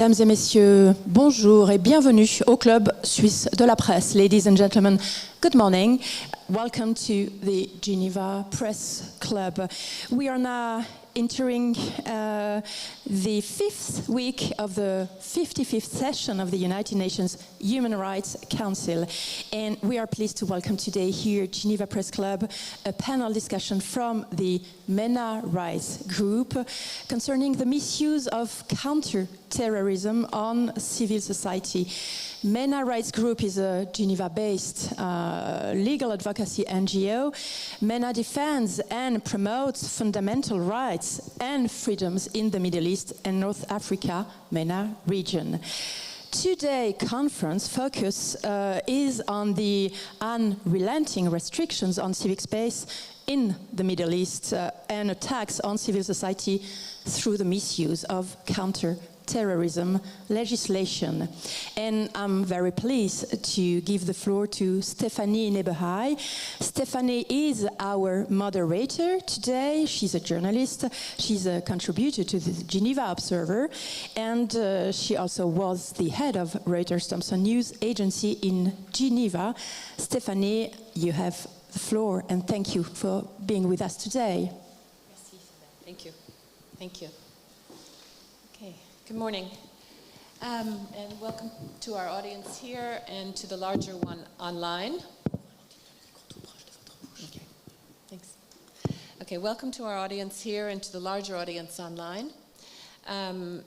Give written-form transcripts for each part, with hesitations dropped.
Mesdames et messieurs, bonjour et bienvenue au Club Suisse de la Presse. Ladies and gentlemen, good morning. Welcome to the Geneva Press Club. We are now entering the fifth week of the 55th session of the United Nations Human Rights Council. And we are pleased to welcome today here at Geneva Press Club a panel discussion from the MENA Rights Group concerning the misuse of counter-terrorism on civil society. MENA Rights Group is a Geneva-based legal advocacy NGO. MENA defends and promotes fundamental rights and freedoms in the Middle East and North Africa MENA region. Today's conference focus is on the unrelenting restrictions on civic space in the Middle East and attacks on civil society through the misuse of counter-terrorism legislation. And I'm very pleased to give the floor to Stephanie Nebehai. Stephanie is our moderator today. She's a journalist. She's a contributor to the Geneva Observer, and she also was the head of Reuters Thomson News Agency in Geneva. Stephanie, you have the floor, and thank you for being with us today. Thank you. Thank you. Okay. Good morning, and welcome to our audience here and to the larger one online. Okay, thanks. Okay, welcome to our audience here and to the larger audience online.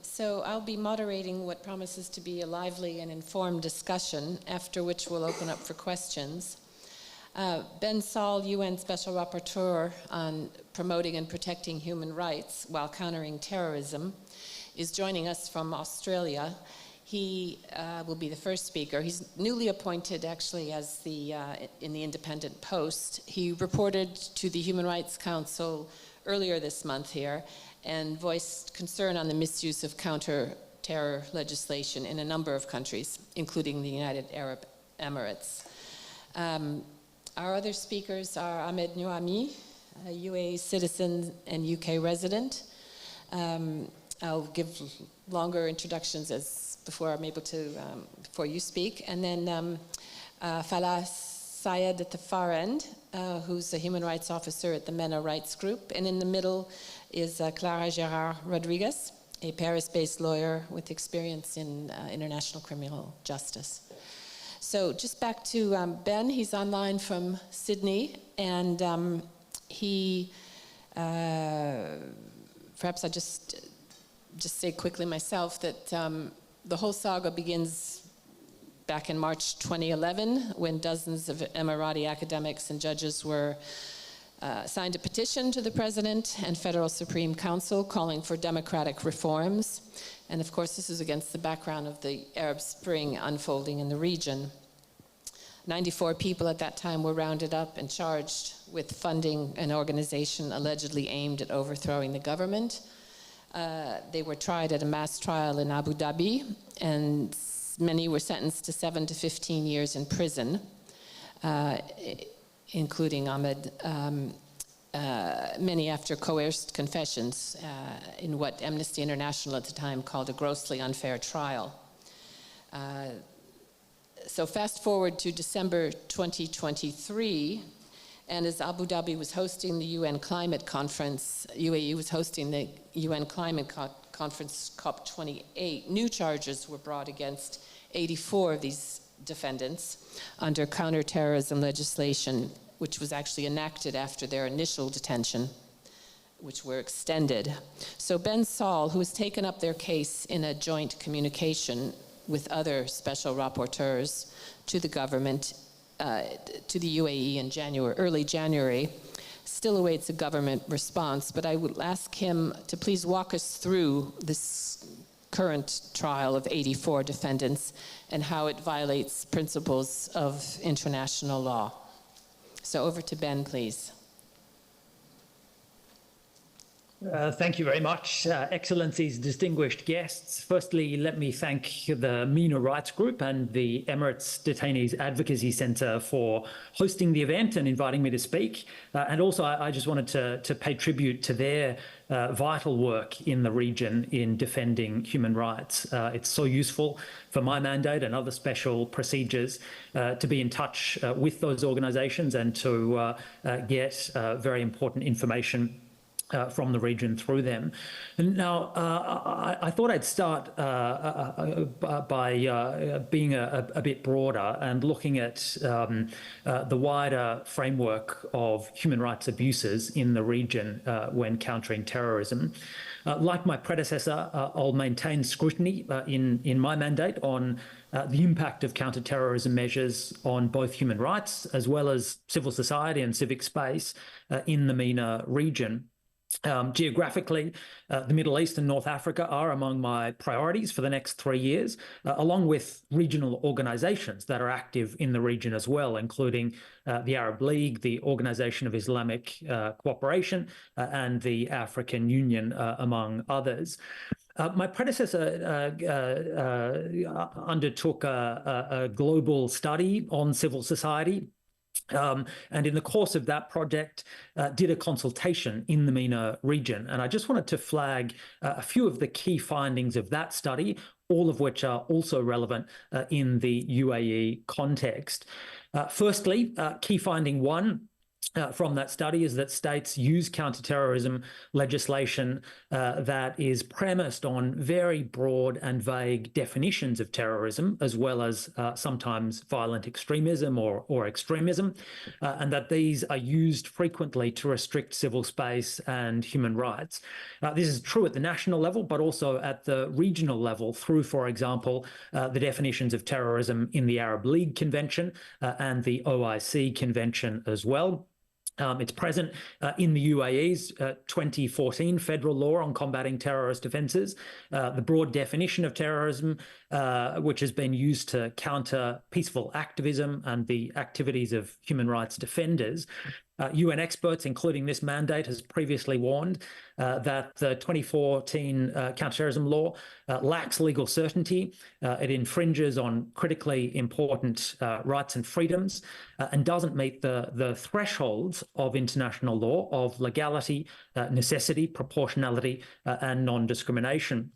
So I'll be moderating what promises to be a lively and informed discussion, after which we'll open up for questions. Ben Saul, UN Special Rapporteur on promoting and protecting human rights while countering terrorism, is joining us from Australia. He will be the first speaker. He's newly appointed, actually, as in the Independent Post. He reported to the Human Rights Council earlier this month here and voiced concern on the misuse of counter-terror legislation in a number of countries, including the United Arab Emirates. Our other speakers are Ahmed Nouami, a UAE citizen and UK resident. I'll give longer introductions before I'm able to, before you speak. And then Falah Sayed at the far end, who's a human rights officer at the MENA Rights Group. And in the middle is Clara Gerard Rodriguez, a Paris-based lawyer with experience in international criminal justice. So just back to Ben. He's online from Sydney, and perhaps I just say quickly myself that the whole saga begins back in March 2011, when dozens of Emirati academics and judges signed a petition to the President and Federal Supreme Council calling for democratic reforms. And of course, this is against the background of the Arab Spring unfolding in the region. 94 people at that time were rounded up and charged with funding an organization allegedly aimed at overthrowing the government. They were tried at a mass trial in Abu Dhabi, and many were sentenced to 7 to 15 years in prison, including Ahmed, many after coerced confessions in what Amnesty International at the time called a grossly unfair trial. So fast forward to December 2023, and as Abu Dhabi was hosting the UN Climate Conference, UAE was hosting the UN Climate Conference COP28, new charges were brought against 84 of these defendants under counter-terrorism legislation, which was actually enacted after their initial detention, which were extended. So Ben Saul, who has taken up their case in a joint communication with other special rapporteurs to the government, to the UAE in early January, still awaits a government response, but I would ask him to please walk us through this current trial of 84 defendants and how it violates principles of international law. So over to Ben, please. Thank you very much, Excellencies, distinguished guests. Firstly, let me thank the MENA Rights Group and the Emirates Detainees Advocacy Centre for hosting the event and inviting me to speak. And also, I just wanted to pay tribute to their vital work in the region in defending human rights. It's so useful for my mandate and other special procedures to be in touch with those organisations and to get very important information from the region through them. And now, I thought I'd start by being a bit broader and looking at the wider framework of human rights abuses in the region when countering terrorism. Like my predecessor, I'll maintain scrutiny in my mandate on the impact of counter-terrorism measures on both human rights as well as civil society and civic space in the MENA region. Geographically, the Middle East and North Africa are among my priorities for the next 3 years, along with regional organisations that are active in the region as well, including the Arab League, the Organisation of Islamic Cooperation, and the African Union, among others. My predecessor undertook a global study on civil society. And in the course of that project, did a consultation in the MENA region. And I just wanted to flag a few of the key findings of that study, all of which are also relevant in the UAE context. Firstly, key finding one, from that study is that states use counterterrorism legislation that is premised on very broad and vague definitions of terrorism, as well as sometimes violent extremism or extremism, and that these are used frequently to restrict civil space and human rights. This is true at the national level, but also at the regional level through, for example, the definitions of terrorism in the Arab League Convention and the OIC Convention as well. It's present in the UAE's 2014 federal law on combating terrorist offences, the broad definition of terrorism, which has been used to counter peaceful activism and the activities of human rights defenders. UN experts, including this mandate, has previously warned that the 2014 counterterrorism law lacks legal certainty. It infringes on critically important rights and freedoms and doesn't meet the thresholds of international law of legality, necessity, proportionality, and non-discrimination.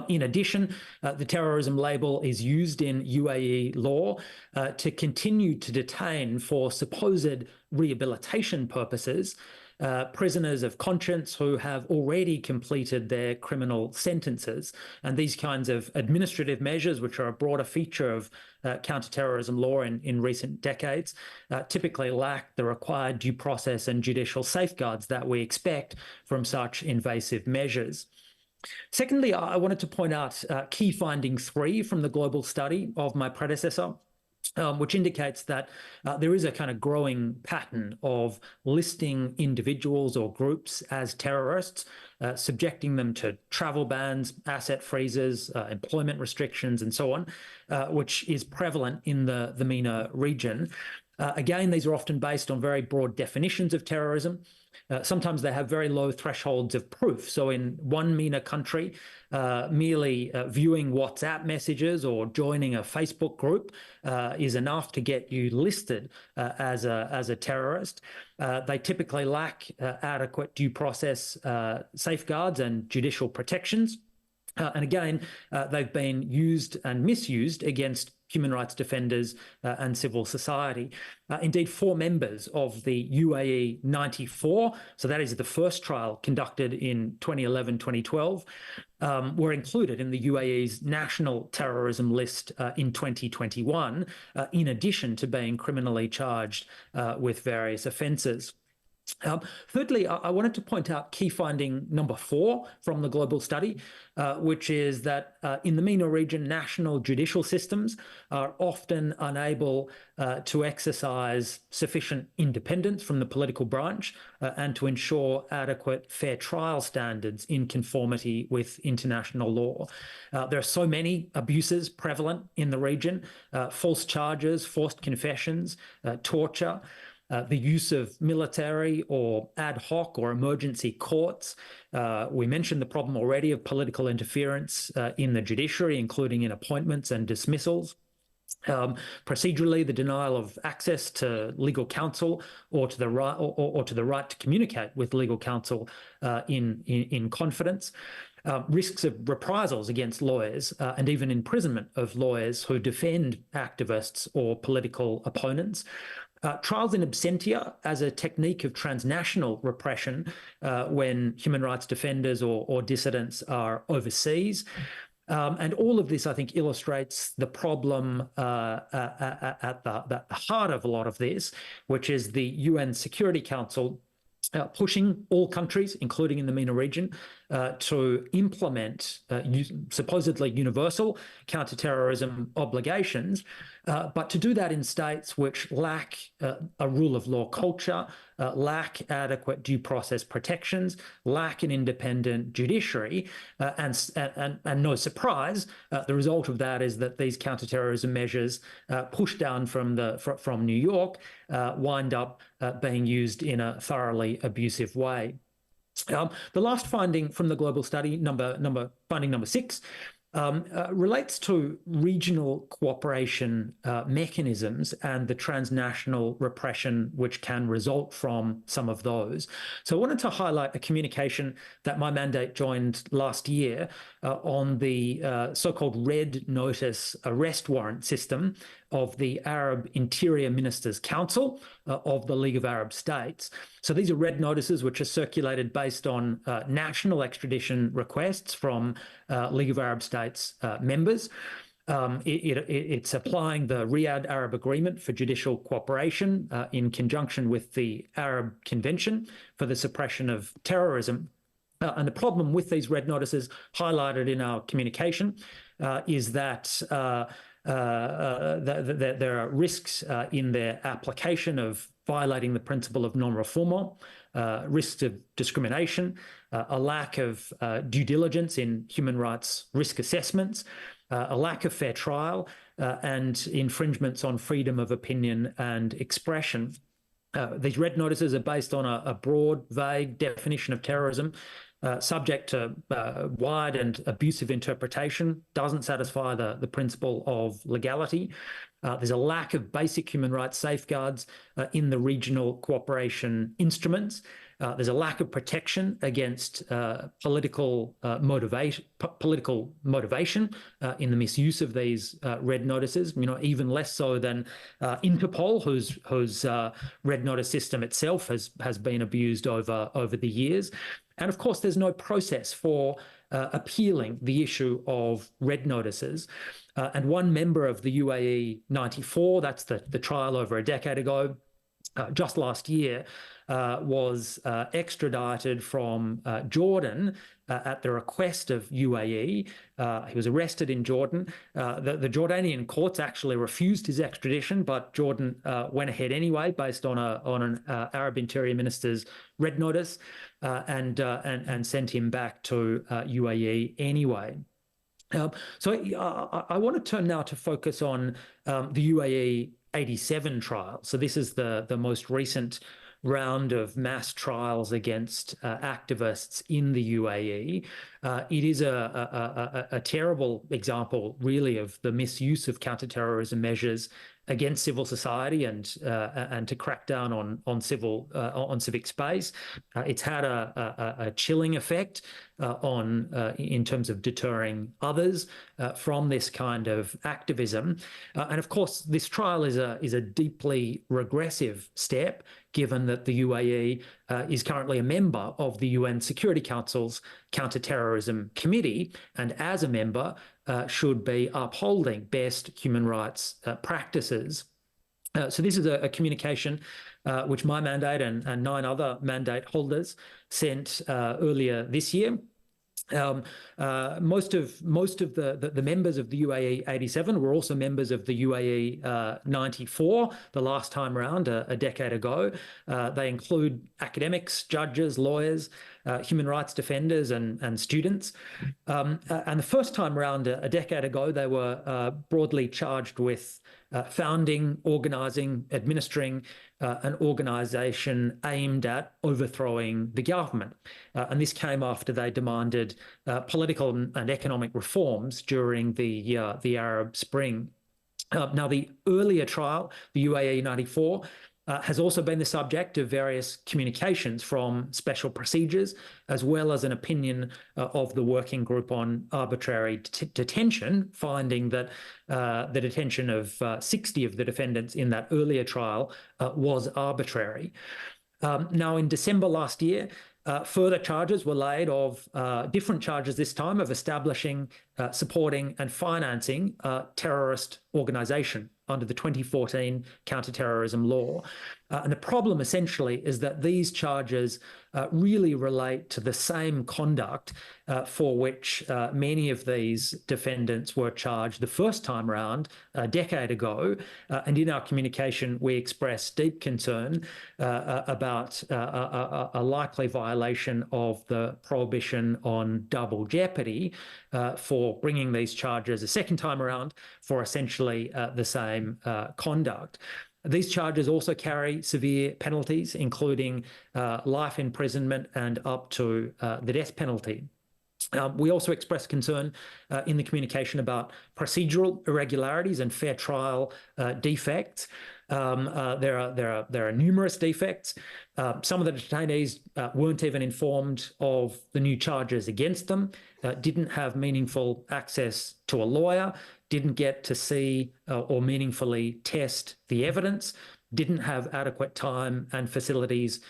In addition, the terrorism label is used in UAE law to continue to detain for supposed rehabilitation purposes prisoners of conscience who have already completed their criminal sentences. And these kinds of administrative measures, which are a broader feature of counterterrorism law in recent decades, typically lack the required due process and judicial safeguards that we expect from such invasive measures. Secondly, I wanted to point out key finding 3 from the global study of my predecessor, which indicates that there is a kind of growing pattern of listing individuals or groups as terrorists, subjecting them to travel bans, asset freezes, employment restrictions, and so on, which is prevalent in the MENA region. Again, these are often based on very broad definitions of terrorism. Sometimes they have very low thresholds of proof. So in one MENA country, merely viewing WhatsApp messages or joining a Facebook group is enough to get you listed as a terrorist. They typically lack adequate due process safeguards and judicial protections. And again, they've been used and misused against human rights defenders and civil society. Indeed, 4 members of the UAE 94, so that is the first trial conducted in 2011-2012, were included in the UAE's national terrorism list in 2021, in addition to being criminally charged with various offences. Thirdly, I wanted to point out key finding number 4 from the global study, which is that in the MENA region, national judicial systems are often unable to exercise sufficient independence from the political branch and to ensure adequate fair trial standards in conformity with international law. There are so many abuses prevalent in the region, false charges, forced confessions, torture. the use of military or ad hoc or emergency courts. We mentioned the problem already of political interference in the judiciary, including in appointments and dismissals. Procedurally, the denial of access to legal counsel or to the right or to the right to communicate with legal counsel in confidence. Risks of reprisals against lawyers and even imprisonment of lawyers who defend activists or political opponents. Trials in absentia as a technique of transnational repression when human rights defenders or dissidents are overseas. And all of this, I think, illustrates the problem at the heart of a lot of this, which is the UN Security Council pushing all countries, including in the MENA region, to implement supposedly universal counter-terrorism obligations, but to do that in states which lack a rule of law culture, lack adequate due process protections, lack an independent judiciary, and no surprise, the result of that is that these counter-terrorism measures pushed down from New York wind up being used in a thoroughly abusive way. The last finding from the global study, finding number 6, relates to regional cooperation mechanisms and the transnational repression which can result from some of those. So I wanted to highlight a communication that my mandate joined last year on the so-called Red Notice arrest warrant system of the Arab Interior Ministers' Council of the League of Arab States. So these are red notices which are circulated based on national extradition requests from League of Arab States members. It's applying the Riyadh Arab Agreement for Judicial Cooperation in conjunction with the Arab Convention for the Suppression of Terrorism. And the problem with these red notices highlighted in our communication is that there are risks in their application of violating the principle of non-refoulement, risks of discrimination, a lack of due diligence in human rights risk assessments, a lack of fair trial, and infringements on freedom of opinion and expression. These red notices are based on a broad, vague definition of terrorism, subject to wide and abusive interpretation, doesn't satisfy the principle of legality. There's a lack of basic human rights safeguards in the regional cooperation instruments. There's a lack of protection against political motivation in the misuse of these red notices. Even less so than Interpol, whose red notice system itself has been abused over the years. And of course, there's no process for appealing the issue of red notices. And one member of the UAE 94, that's the trial over a decade ago, just last year, was extradited from Jordan at the request of UAE. He was arrested in Jordan. The Jordanian courts actually refused his extradition, but Jordan went ahead anyway based on an Arab Interior Minister's red notice and sent him back to UAE anyway. So I want to turn now to focus on the UAE 87 trial. So this is the most recent round of mass trials against activists in the UAE. It is a terrible example, really, of the misuse of counterterrorism measures against civil society and to crack down on civic space. It's had a chilling effect in terms of deterring others from this kind of activism. And of course, this trial is a deeply regressive step, given that the UAE is currently a member of the UN Security Council's Counter-terrorism Committee, and as a member should be upholding best human rights practices. So this is a communication which my mandate and 9 other mandate holders sent earlier this year. Most of the members of the UAE 87 were also members of the UAE 94 the last time round, a decade ago. They include academics, judges, lawyers, human rights defenders and students. And the first time around, a decade ago, they were broadly charged with founding, organising, administering an organisation aimed at overthrowing the government. And this came after they demanded political and economic reforms during the Arab Spring. Now, the earlier trial, the UAE 94, has also been the subject of various communications from special procedures, as well as an opinion of the Working Group on Arbitrary Detention, finding that the detention of 60 of the defendants in that earlier trial was arbitrary. Now, in December last year, further charges were laid of different charges this time of establishing, supporting and financing a terrorist organisation under the 2014 counter-terrorism law. And the problem essentially is that these charges really relate to the same conduct for which many of these defendants were charged the first time around a decade ago. And in our communication, we expressed deep concern about a likely violation of the prohibition on double jeopardy for bringing these charges a second time around for essentially the same conduct. These charges also carry severe penalties, including life imprisonment and up to the death penalty. We also expressed concern in the communication about procedural irregularities and fair trial defects. There are numerous defects. Some of the detainees weren't even informed of the new charges against them, didn't have meaningful access to a lawyer, didn't get to see or meaningfully test the evidence, didn't have adequate time and facilities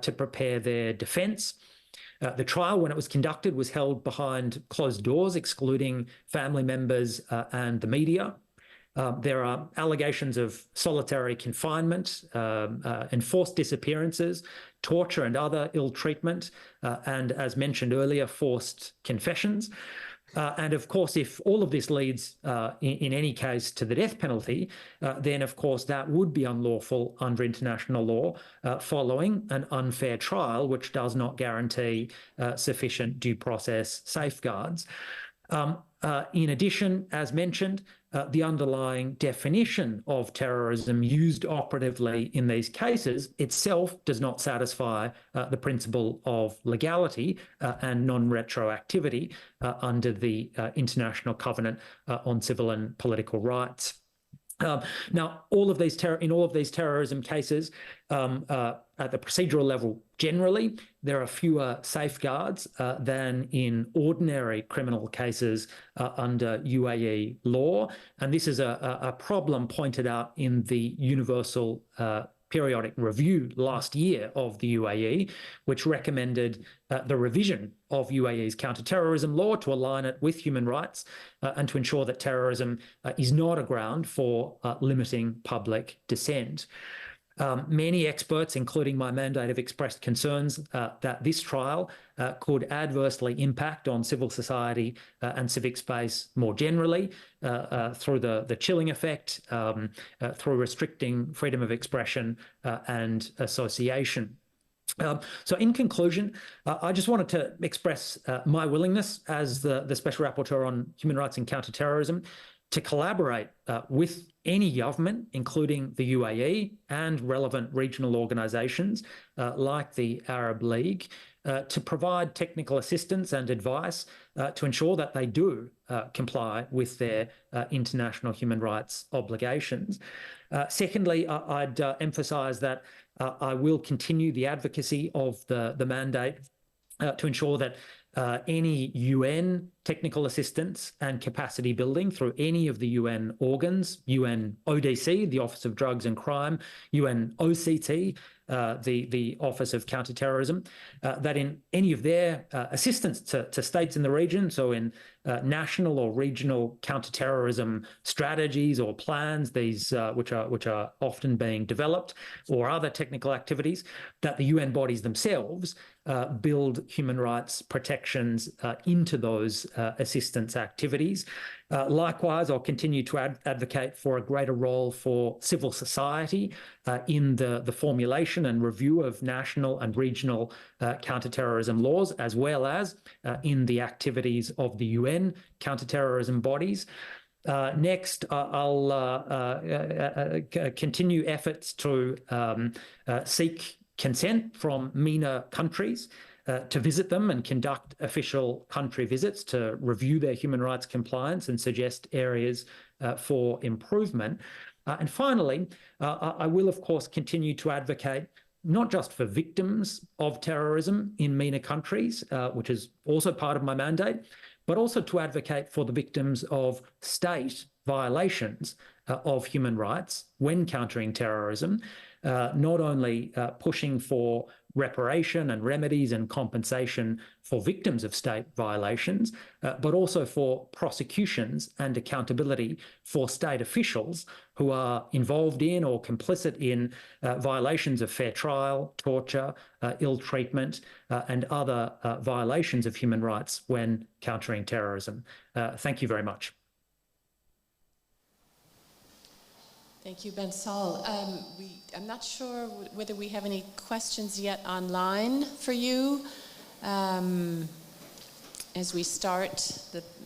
to prepare their defence. The trial, when it was conducted, was held behind closed doors, excluding family members and the media. There are allegations of solitary confinement, enforced disappearances, torture and other ill treatment, and, as mentioned earlier, forced confessions. And of course, if all of this leads in any case to the death penalty, then of course that would be unlawful under international law following an unfair trial, which does not guarantee sufficient due process safeguards. In addition, as mentioned, the underlying definition of terrorism used operatively in these cases itself does not satisfy the principle of legality and non-retroactivity under the International Covenant on Civil and Political Rights. Now, in all of these terrorism cases, at the procedural level generally, there are fewer safeguards than in ordinary criminal cases under UAE law. And this is a problem pointed out in the Universal Periodic Review last year of the UAE, which recommended the revision of UAE's counter-terrorism law to align it with human rights and to ensure that terrorism is not a ground for limiting public dissent. Many experts, including my mandate, have expressed concerns that this trial could adversely impact on civil society and civic space more generally through the chilling effect, through restricting freedom of expression and association. So in conclusion, I just wanted to express my willingness as the Special Rapporteur on Human Rights and Counter-terrorism to collaborate with any government, including the UAE and relevant regional organisations like the Arab League, to provide technical assistance and advice to ensure that they do comply with their international human rights obligations. Secondly, I'd emphasise that I will continue the advocacy of the mandate to ensure that any UN technical assistance and capacity building through any of the UN organs, UN ODC, the Office of Drugs and Crime, UN OCT, the Office of Counter-terrorism, that in any of their assistance to states in the region, so in national or regional counter-terrorism strategies or plans, these which are often being developed, or other technical activities, that the UN bodies themselves build human rights protections into those assistance activities. Likewise, I'll continue to advocate for a greater role for civil society in the formulation and review of national and regional counterterrorism laws, as well as in the activities of the UN counterterrorism bodies. Next, I'll continue efforts to seek consent from MENA countries to visit them and conduct official country visits to review their human rights compliance and suggest areas for improvement. And finally, I will, of course, continue to advocate not just for victims of terrorism in MENA countries, which is also part of my mandate, but also to advocate for the victims of state violations of human rights when countering terrorism, not only pushing for reparation and remedies and compensation for victims of state violations, but also for prosecutions and accountability for state officials who are involved in or complicit in violations of fair trial, torture, ill treatment, and other violations of human rights when countering terrorism. Thank you very much. Thank you, Ben Saul. I'm not sure whether we have any questions yet online for you as we start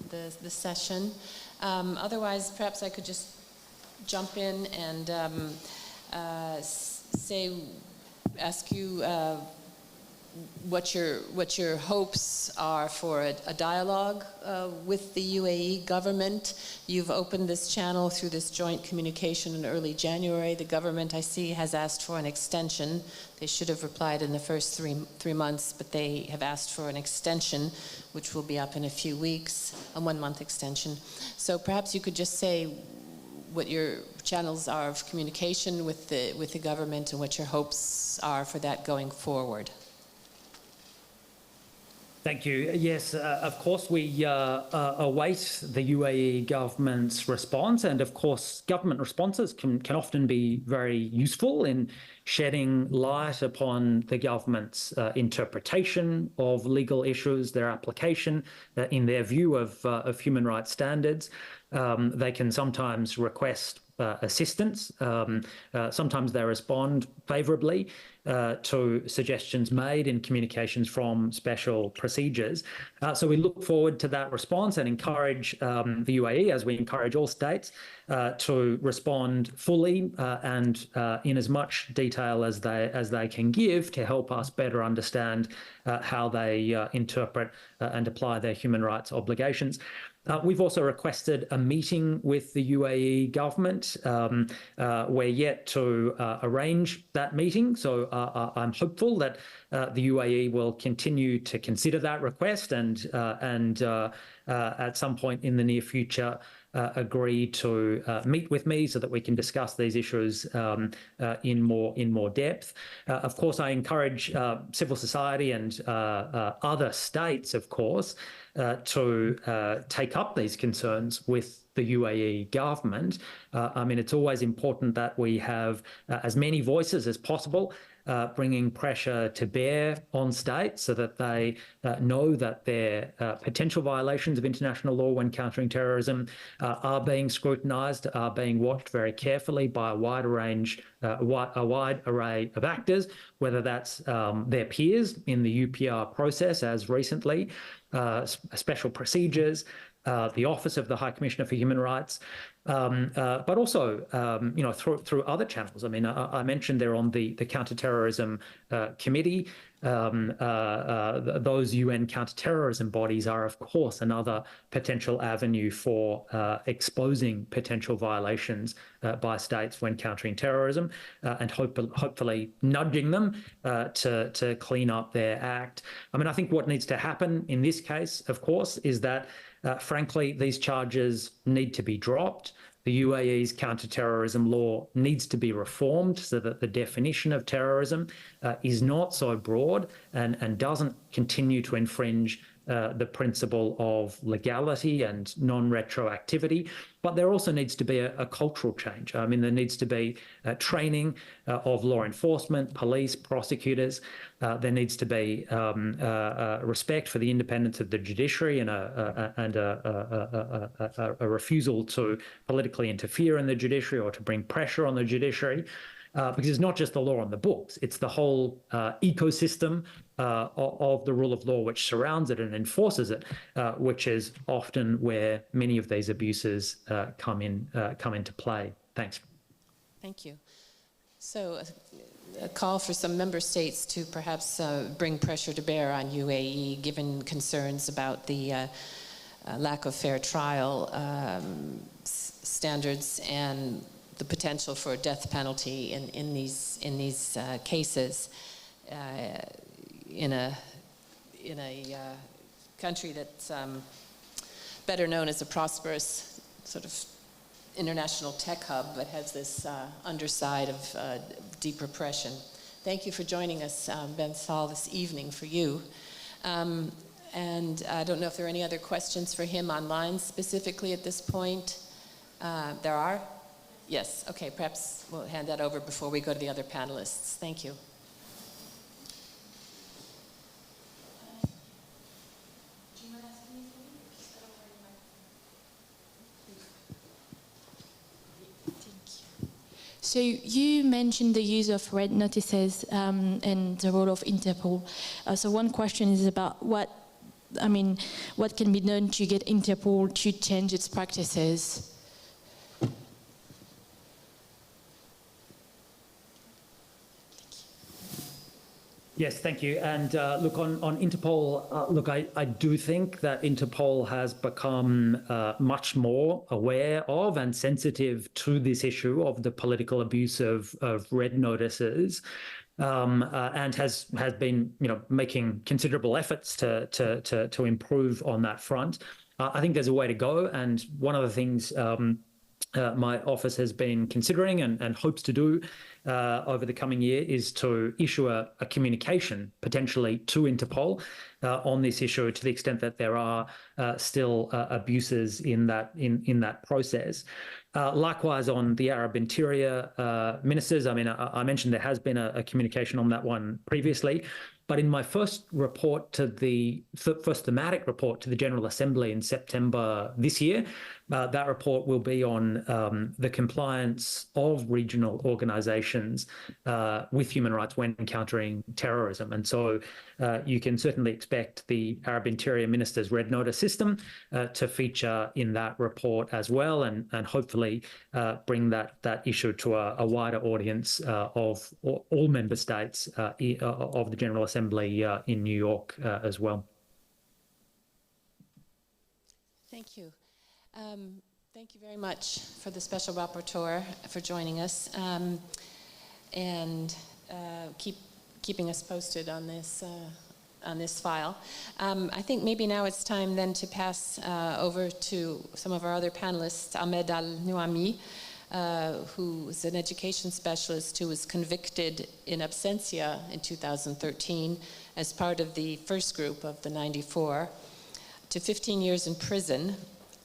the session. Otherwise, perhaps I could just jump in and ask you what your hopes are for a dialogue with the UAE government. You've opened this channel through this joint communication in early January. The government, I see, has asked for an extension. They should have replied in the first three months, but they have asked for an extension, which will be up in a few weeks, a 1-month extension. So perhaps you could just say what your channels are of communication with the government and what your hopes are for that going forward. Thank you. Yes, of course, we await the UAE government's response. And of course, government responses can often be very useful in shedding light upon the government's interpretation of legal issues, their application in their view of human rights standards. They can sometimes request assistance. Sometimes they respond favourably to suggestions made in communications from special procedures. So we look forward to that response and encourage the UAE, as we encourage all states, to respond fully and in as much detail as they can give to help us better understand how they interpret and apply their human rights obligations. We've also requested a meeting with the UAE government. We're yet to arrange that meeting, so I'm hopeful that the UAE will continue to consider that request and at some point in the near future agree to meet with me so that we can discuss these issues in more depth. Of course, I encourage civil society and other states, of course, to take up these concerns with the UAE government. I mean, it's always important that we have as many voices as possible, bringing pressure to bear on states so that they know that their potential violations of international law when countering terrorism are being scrutinised, are being watched very carefully by a wide array of actors, whether that's their peers in the UPR process, as recently, special procedures, the Office of the High Commissioner for Human Rights, but also, through other channels. I mean, I mentioned they're on the Counter-terrorism Committee. Those UN counter-terrorism bodies are, of course, another potential avenue for exposing potential violations by states when countering terrorism and hopefully nudging them to clean up their act. I mean, I think what needs to happen in this case, of course, is that frankly, these charges need to be dropped. The UAE's counter-terrorism law needs to be reformed so that the definition of terrorism is not so broad and doesn't continue to infringe the principle of legality and non-retroactivity, but there also needs to be a cultural change. I mean, there needs to be training of law enforcement, police, prosecutors. There needs to be respect for the independence of the judiciary and a refusal to politically interfere in the judiciary or to bring pressure on the judiciary. Because it's not just the law on the books, it's the whole ecosystem of the rule of law which surrounds it and enforces it, which is often where many of these abuses come into play. Thanks. Thank you. So a call for some member states to perhaps bring pressure to bear on UAE, given concerns about the lack of fair trial standards and the potential for a death penalty in these cases in a country that's better known as a prosperous sort of international tech hub, but has this underside of deep repression. Thank you for joining us, Ben Saul, this evening for you. And I don't know if there are any other questions for him online specifically at this point. There are? Yes, okay, perhaps we'll hand that over before we go to the other panelists. Thank you. So you mentioned the use of red notices and the role of Interpol. So one question is about what can be done to get Interpol to change its practices? Yes, thank you. And look, on Interpol, I do think that Interpol has become much more aware of and sensitive to this issue of the political abuse of red notices, and has been making considerable efforts to improve on that front. I think there's a way to go, and one of the things my office has been considering and hopes to do over the coming year is to issue a communication potentially to Interpol on this issue, to the extent that there are still abuses in that process. Likewise, on the Arab interior ministers, I mean, I mentioned there has been a communication on that one previously, but in my first report first thematic report to the General Assembly in September this year, that report will be on the compliance of regional organizations with human rights when encountering terrorism. And so you can certainly expect the Arab Interior Minister's Red Notice system to feature in that report as well, and hopefully bring that issue to a wider audience of all member states of the General Assembly in New York as well. Thank you. Thank you very much for the Special Rapporteur for joining us and keeping us posted on this file. I think maybe now it's time then to pass over to some of our other panelists. Ahmed Al-Nouami, who is an education specialist who was convicted in absentia in 2013 as part of the first group of the 94 to 15 years in prison,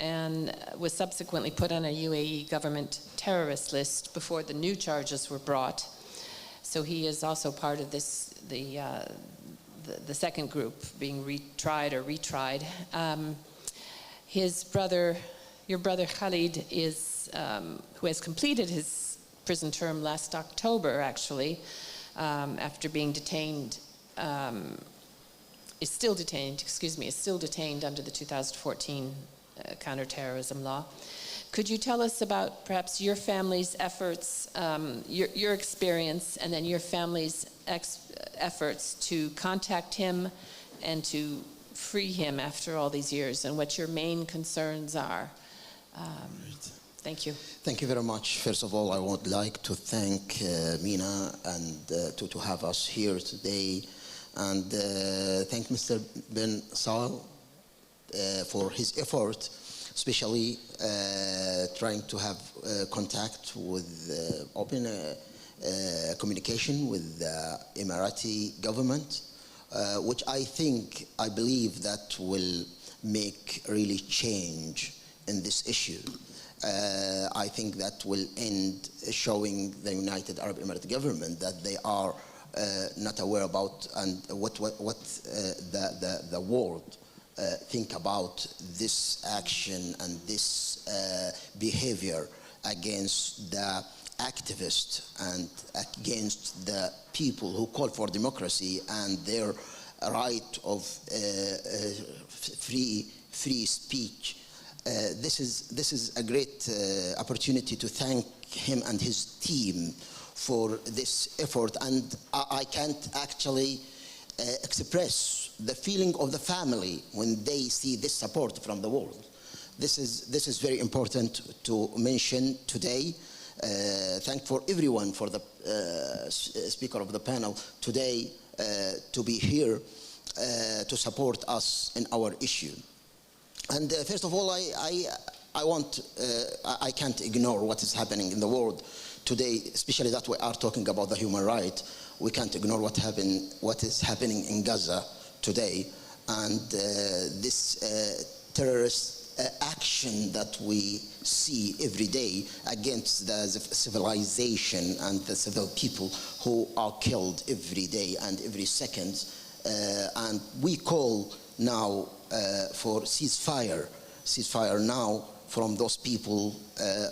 and was subsequently put on a UAE government terrorist list before the new charges were brought. So he is also part of this, the second group being retried. His brother, your brother Khalid, is who has completed his prison term last October, actually, after being detained. Is still detained under the 2014 counter-terrorism law. Could you tell us about perhaps your family's efforts, your experience, and then your family's efforts to contact him and to free him after all these years, and what your main concerns are? Thank you. Thank you very much. First of all, I would like to thank Mina and to have us here today, and thank Mr. Ben Saul for his effort, especially trying to have contact with open communication with the Emirati government which I believe that will make really change in this issue. I think that will end showing the United Arab Emirates government that they are not aware about and what the world think about this action and this behavior against the activists and against the people who call for democracy and their right of free speech. This is a great opportunity to thank him and his team for this effort, and I can't actually express the feeling of the family when they see this support from the world. This is very important to mention today. Thank for everyone, for the speaker of the panel today to be here to support us in our issue. And first of all, I can't ignore what is happening in the world today, especially that we are talking about the human right. We can't ignore what is happening in Gaza today, and this terrorist action that we see every day against the civilization and the civil people who are killed every day and every second. And we call now for ceasefire now from those people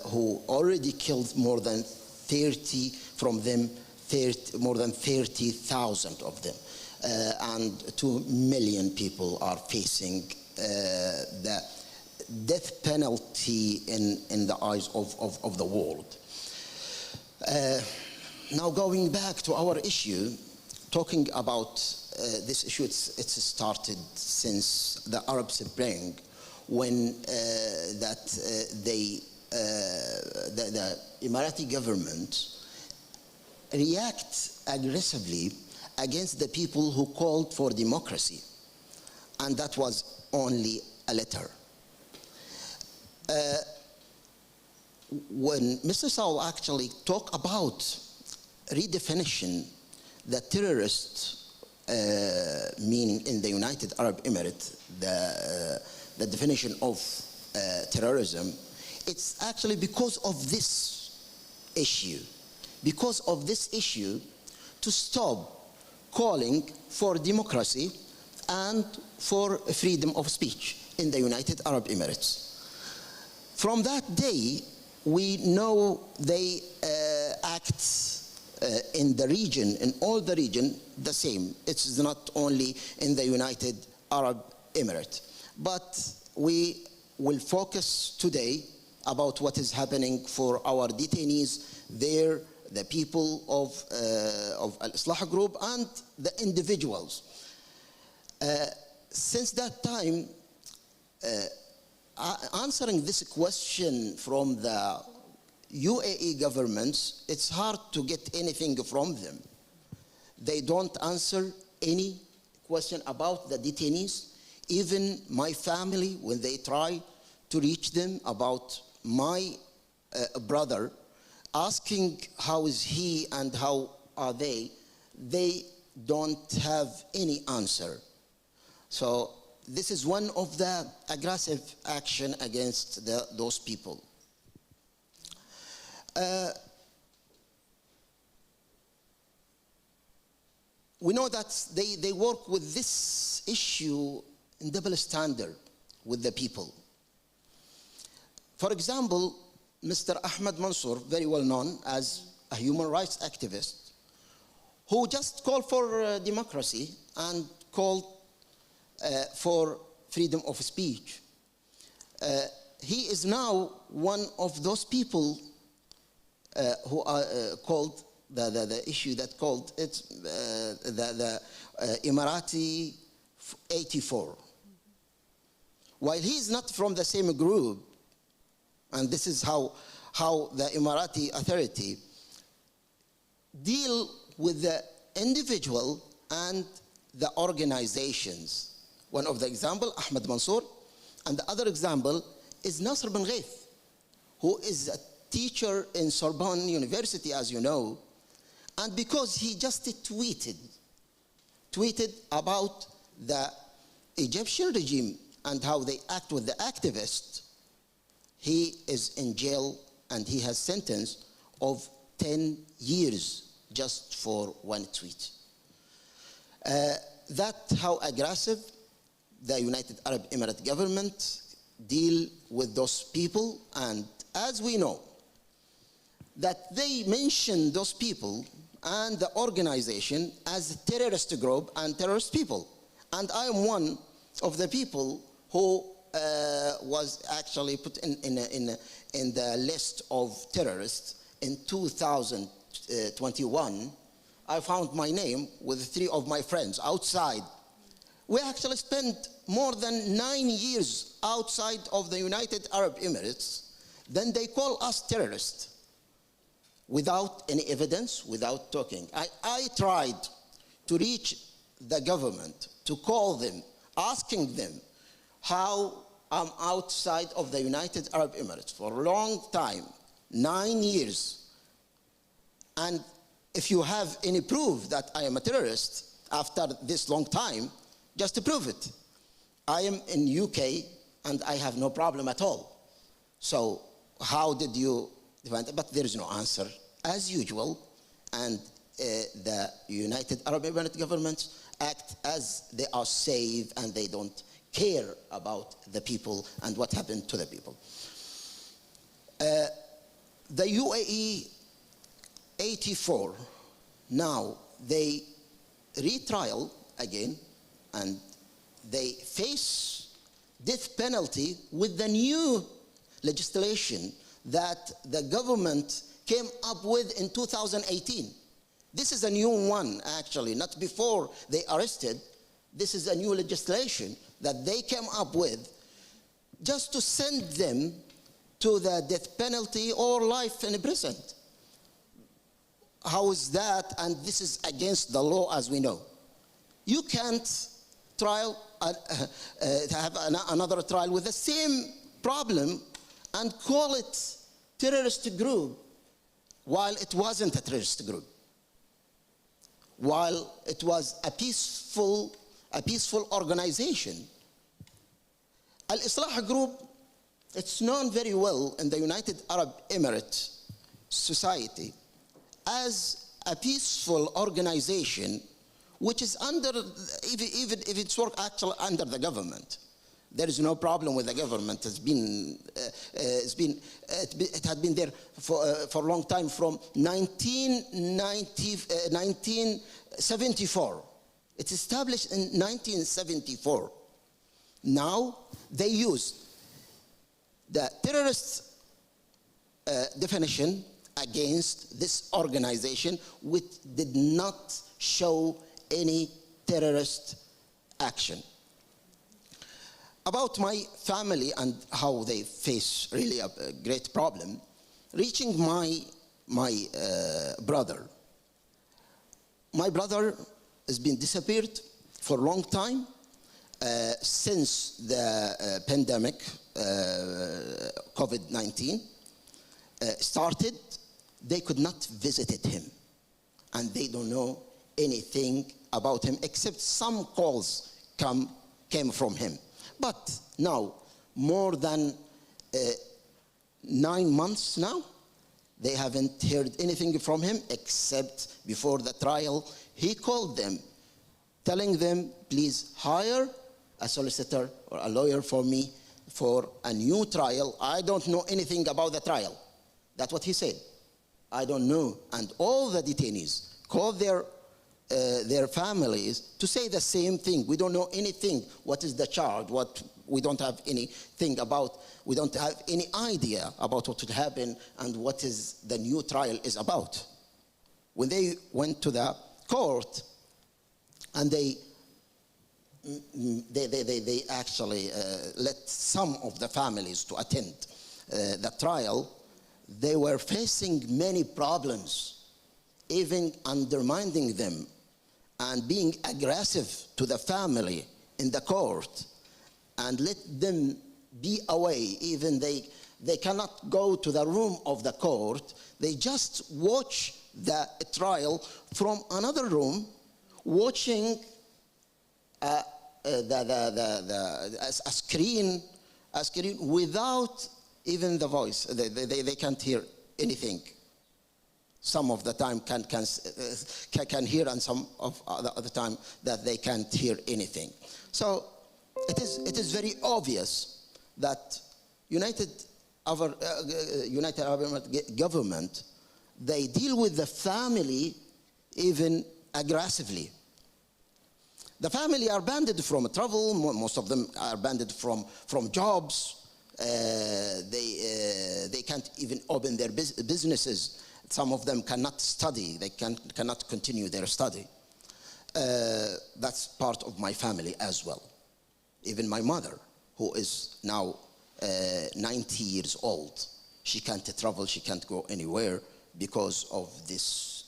who already killed more than 30,000 of them. And 2 million people are facing the death penalty in the eyes of the world. Now going back to our issue, talking about this issue, it's started since the Arab Spring, when the Emirati government react aggressively against the people who called for democracy, and that was only a letter. When Mr. Saul actually talked about redefinition, the terrorist meaning in the United Arab Emirates, the definition of terrorism, it's actually because of this issue. Because of this issue, to stop calling for democracy and for freedom of speech in the United Arab Emirates. From that day, we know they act in the region, in all the region, the same. It's not only in the United Arab Emirates. But we will focus today about what is happening for our detainees there, the people of Al-Islah Group and the individuals. Since that time, answering this question from the UAE governments, it's hard to get anything from them. They don't answer any question about the detainees. Even my family, when they try to reach them about my brother, asking how is he and how are they don't have any answer. So this is one of the aggressive action against those people. We know that they work with this issue in double standard with the people. For example, Mr. Ahmed Mansour, very well known as a human rights activist, who just called for democracy and called for freedom of speech. He is now one of those people who are called the issue that called it the Emirati 84. While he's not from the same group, and this is how the Emirati authority deal with the individual and the organizations. One of the example, Ahmed Mansour, and the other example is Nasser bin Ghaith, who is a teacher in Sorbonne University, as you know, and because he just tweeted tweeted about the Egyptian regime and how they act with the activists, he is in jail and he has sentence of 10 years just for one tweet. That's how aggressive the United Arab Emirates government deal with those people. And as we know, that they mention those people and the organization as a terrorist group and terrorist people. And I am one of the people who was actually put in the list of terrorists in 2021. I found my name with 3 of my friends outside. We actually spent more than 9 years outside of the United Arab Emirates. Then they call us terrorists without any evidence, without talking. I tried to reach the government, to call them, asking them how I'm outside of the United Arab Emirates for a long time, 9 years. And if you have any proof that I am a terrorist after this long time, just to prove it. I am in UK and I have no problem at all. So how did you defend it? But there is no answer, as usual. And the United Arab Emirates governments act as they are safe and they don't care about the people and what happened to the people. The UAE 84, now they retrial again and they face death penalty with the new legislation that the government came up with in 2018. This is a new one, actually, not before they arrested. This is a new legislation that they came up with just to send them to the death penalty or life in prison. How is that? And this is against the law, as we know. You can't have another trial with the same problem and call it terrorist group while it wasn't a terrorist group, while it was a peaceful organization. Al-Islah group, it's known very well in the United Arab Emirates society as a peaceful organization which is under, even if it's work actually under the government. There is no problem with the government. It had been there for a long time, from 1974. It's established in 1974. Now they use the terrorist definition against this organization, which did not show any terrorist action. About my family and how they face really a great problem, reaching my brother. My brother has been disappeared for a long time since the pandemic, COVID-19 started. They could not visit him, and they don't know anything about him except some calls came from him. But now, more than 9 months now, they haven't heard anything from him except before the trial. He called them, telling them, please hire a solicitor or a lawyer for me for a new trial. I don't know anything about the trial. That's what he said. I don't know. And all the detainees called their families to say the same thing. We don't know anything. What is the charge? We don't have anything about, we don't have any idea about what would happen and what is the new trial is about. When they went to the court and they actually let some of the families to attend the trial, they were facing many problems, even undermining them and being aggressive to the family in the court and let them be away. Even they cannot go to the room of the court. They just watch the trial from another room, watching a screen without even the voice. They can't hear anything. Some of the time can hear, and some of the other time that they can't hear anything. So it is very obvious that United Arab Emirates government, they deal with the family even aggressively. The family are banned from travel. Most of them are banned from jobs. They can't even open their businesses. Some of them cannot study. They cannot continue their study. That's part of my family as well. Even my mother, who is now 90 years old, she can't travel, she can't go anywhere because of this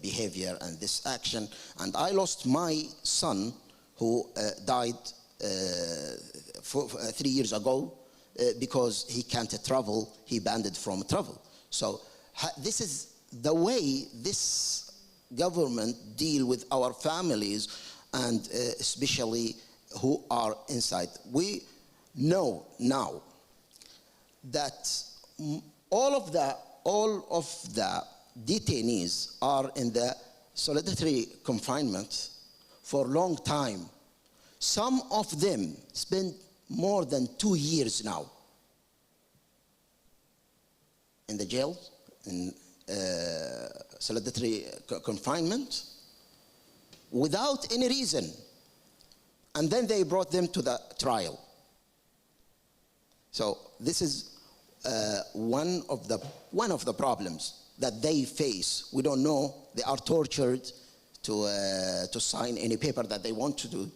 behavior and this action. And I lost my son, who died 3 years ago because he can't travel. He banned from travel. So this is the way this government deal with our families, and especially who are inside. We know now that all of the detainees are in the solitary confinement for a long time. Some of them spend more than 2 years now in the jail, in solitary confinement, without any reason. And then they brought them to the trial. So this is one of the problems that they face. We don't know. They are tortured to sign any paper that they want to do.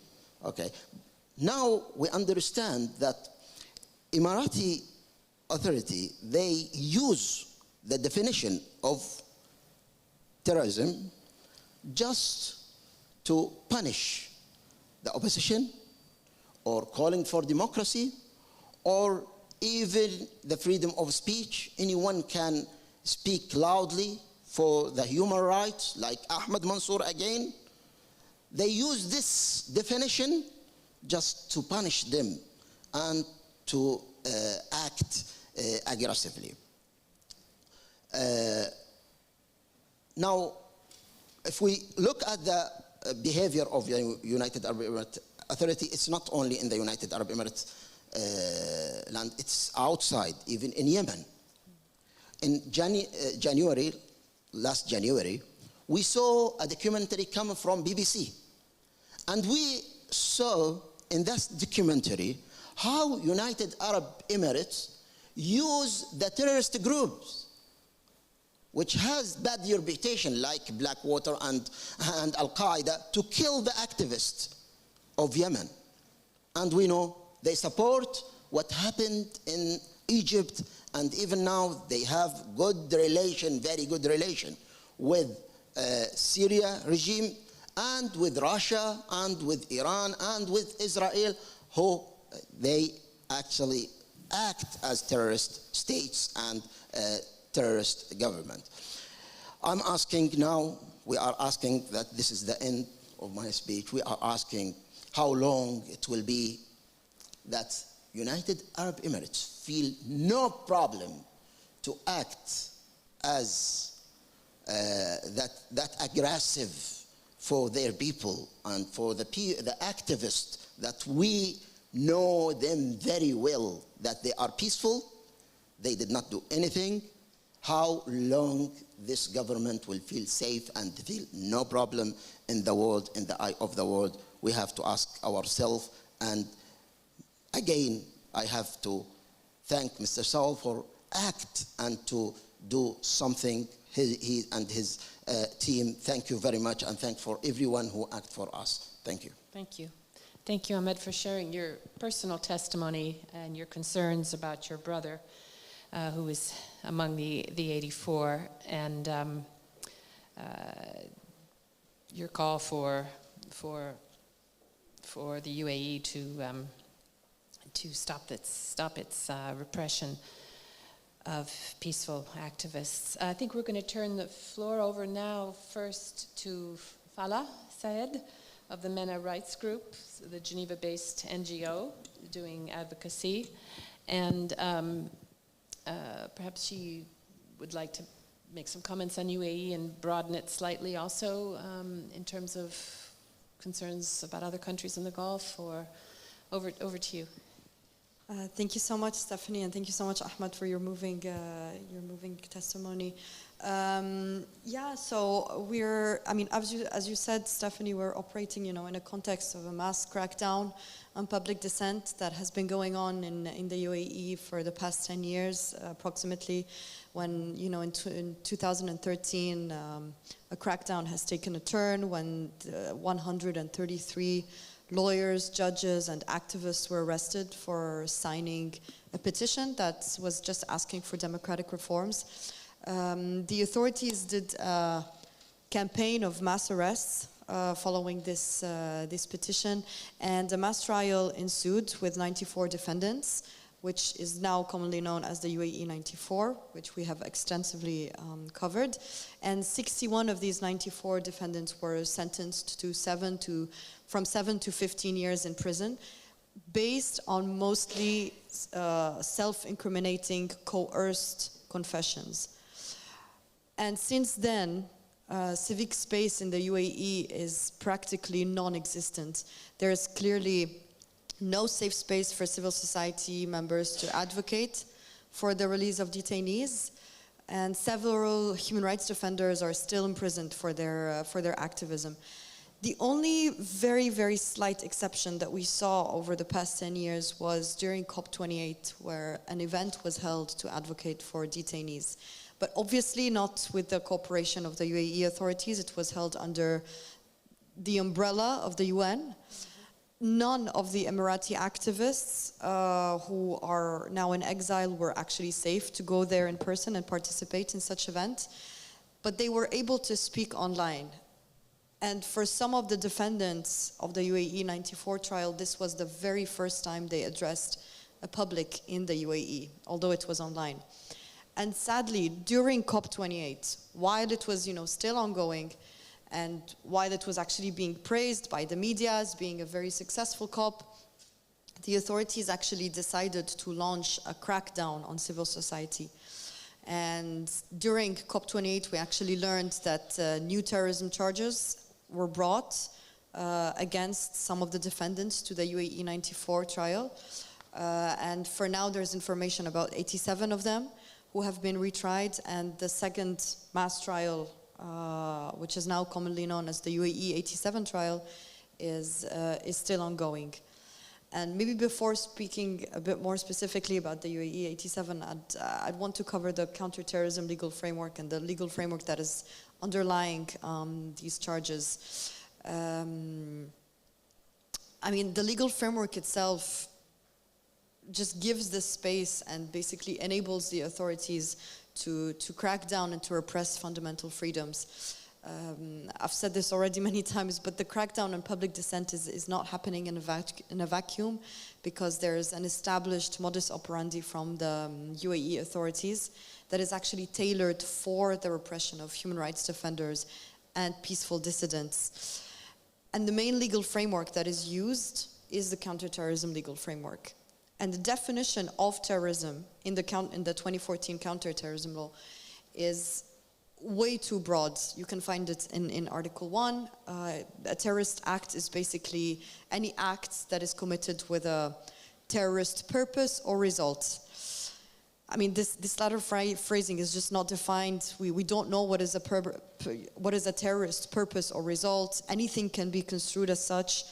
Okay. Now we understand that Emirati authority, they use the definition of terrorism just to punish the opposition, or calling for democracy, or even the freedom of speech. Anyone can speak loudly for the human rights, like Ahmed Mansour again. They use this definition just to punish them and to act aggressively. Now, if we look at the behavior of the United Arab Emirates Authority, it's not only in the United Arab Emirates land, it's outside, even in Yemen. In last January, we saw a documentary coming from BBC. And we saw in that documentary how United Arab Emirates use the terrorist groups, which has bad reputation, like Blackwater and Al-Qaeda, to kill the activists of Yemen. And we know they support what happened in Egypt, and even now they have good relation, very good relation with Syria regime, and with Russia, and with Iran, and with Israel, who they actually act as terrorist states and terrorist government. I'm asking now, we are asking that this is the end of my speech. We are asking how long it will be that United Arab Emirates feel no problem to act as that aggressive for their people and for the activists that we know them very well, that they are peaceful, they did not do anything. How long this government will feel safe and feel no problem in the world, in the eye of the world? We have to ask ourselves. And again, I have to thank Mr. Saul for act and to do something. He and his team, thank you very much, and thank for everyone who act for us. Thank you. Thank you. Thank you, Ahmed, for sharing your personal testimony and your concerns about your brother, who is among the 84, and your call for the UAE to stop its repression of peaceful activists. I think we're going to turn the floor over now first to Falah Sayed of the MENA Rights Group, the Geneva-based NGO doing advocacy. And perhaps she would like to make some comments on UAE and broaden it slightly also in terms of concerns about other countries in the Gulf, or over to you. Thank you so much, Stephanie, and thank you so much, Ahmed, for your moving testimony. So as you said, Stephanie, we're operating, in a context of a mass crackdown on public dissent that has been going on in the UAE for the past 10 years, approximately, when, in 2013, a crackdown has taken a turn when 133 lawyers, judges, and activists were arrested for signing a petition that was just asking for democratic reforms. The authorities did a campaign of mass arrests following this petition, and a mass trial ensued with 94 defendants, which is now commonly known as the UAE 94, which we have extensively covered. And 61 of these 94 defendants were sentenced to from 7 to 15 years in prison, based on mostly self-incriminating, coerced confessions. And since then, civic space in the UAE is practically non-existent. There is clearly no safe space for civil society members to advocate for the release of detainees, and several human rights defenders are still imprisoned for their activism. The only very, very slight exception that we saw over the past 10 years was during COP28, where an event was held to advocate for detainees. But obviously not with the cooperation of the UAE authorities. It was held under the umbrella of the UN. None of the Emirati activists who are now in exile were actually safe to go there in person and participate in such event, but they were able to speak online. And for some of the defendants of the UAE 94 trial, this was the very first time they addressed a public in the UAE, although it was online. And sadly, during COP28, while it was, still ongoing, and while it was actually being praised by the media as being a very successful COP, the authorities actually decided to launch a crackdown on civil society. And during COP28, we actually learned that new terrorism charges were brought against some of the defendants to the UAE 94 trial. And for now, there's information about 87 of them who have been retried, and the second mass trial, which is now commonly known as the UAE 87 trial, is still ongoing. And maybe before speaking a bit more specifically about the UAE 87, I'd want to cover the counter-terrorism legal framework and the legal framework that is underlying these charges. The legal framework itself just gives the space and basically enables the authorities to crack down and to repress fundamental freedoms. I've said this already many times, but the crackdown on public dissent is not happening in a vacuum, because there is an established modus operandi from the UAE authorities that is actually tailored for the repression of human rights defenders and peaceful dissidents. And the main legal framework that is used is the counter-terrorism legal framework. And the definition of terrorism in the 2014 counter-terrorism law is way too broad. You can find it in Article 1. A terrorist act is basically any act that is committed with a terrorist purpose or result. This latter phrasing is just not defined. We don't know what is a terrorist purpose or result. Anything can be construed as such,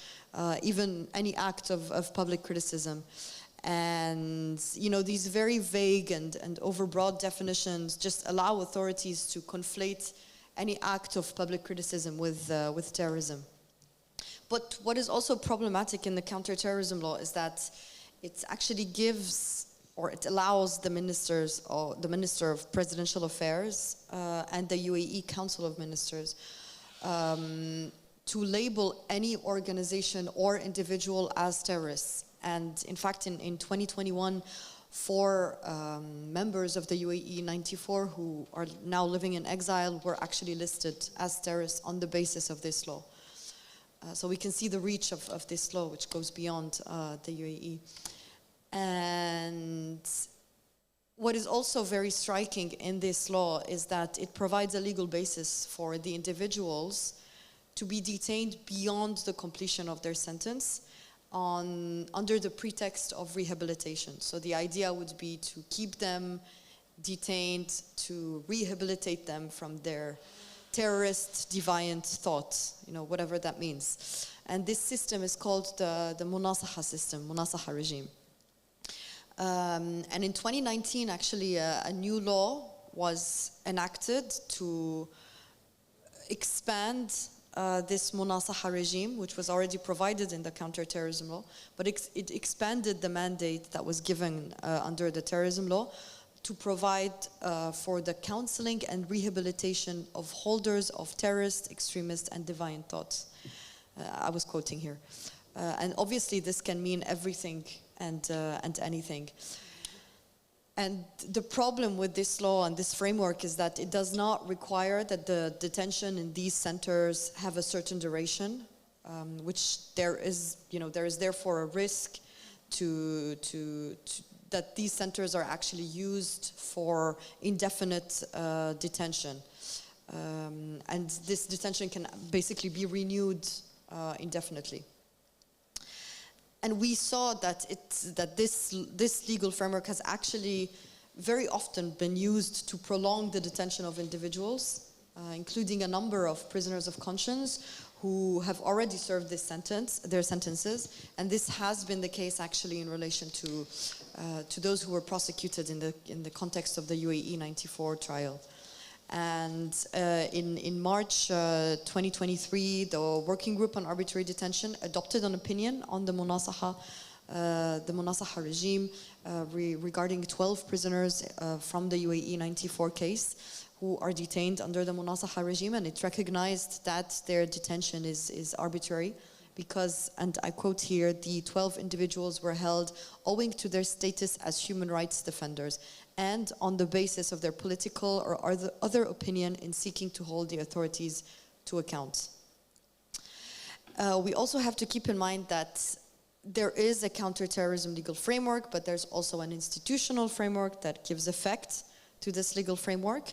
even any act of public criticism. And these very vague and overbroad definitions just allow authorities to conflate any act of public criticism with terrorism. But what is also problematic in the counterterrorism law is that it actually gives, or it allows the ministers, or the Minister of Presidential Affairs and the UAE Council of Ministers to label any organization or individual as terrorists. And in fact, in 2021, 4 members of the UAE 94 who are now living in exile were actually listed as terrorists on the basis of this law. So we can see the reach of this law, which goes beyond the UAE. And what is also very striking in this law is that it provides a legal basis for the individuals to be detained beyond the completion of their sentence under the pretext of rehabilitation. So the idea would be to keep them detained, to rehabilitate them from their terrorist, deviant thoughts, whatever that means. And this system is called the Munasaha system, Munasaha regime. And in 2019, actually, a new law was enacted to expand this Munasaha regime, which was already provided in the counter-terrorism law, but it expanded the mandate that was given under the terrorism law to provide for the counseling and rehabilitation of holders of terrorist, extremist, and deviant thoughts. I was quoting here. And obviously this can mean everything and anything. And the problem with this law and this framework is that it does not require that the detention in these centers have a certain duration, which there is therefore a risk that these centers are actually used for indefinite detention. And this detention can basically be renewed indefinitely. And we saw that this legal framework has actually very often been used to prolong the detention of individuals, including a number of prisoners of conscience who have already served their sentences. And this has been the case actually in relation to those who were prosecuted in the context of the UAE 94 trial. And in March 2023, the Working Group on Arbitrary Detention adopted an opinion on the Munasaha regime regarding 12 prisoners from the UAE 94 case who are detained under the Munasaha regime, and it recognized that their detention is arbitrary because, and I quote here, the 12 individuals were held owing to their status as human rights defenders and on the basis of their political or other opinion in seeking to hold the authorities to account. We also have to keep in mind that there is a counter-terrorism legal framework, but there's also an institutional framework that gives effect to this legal framework,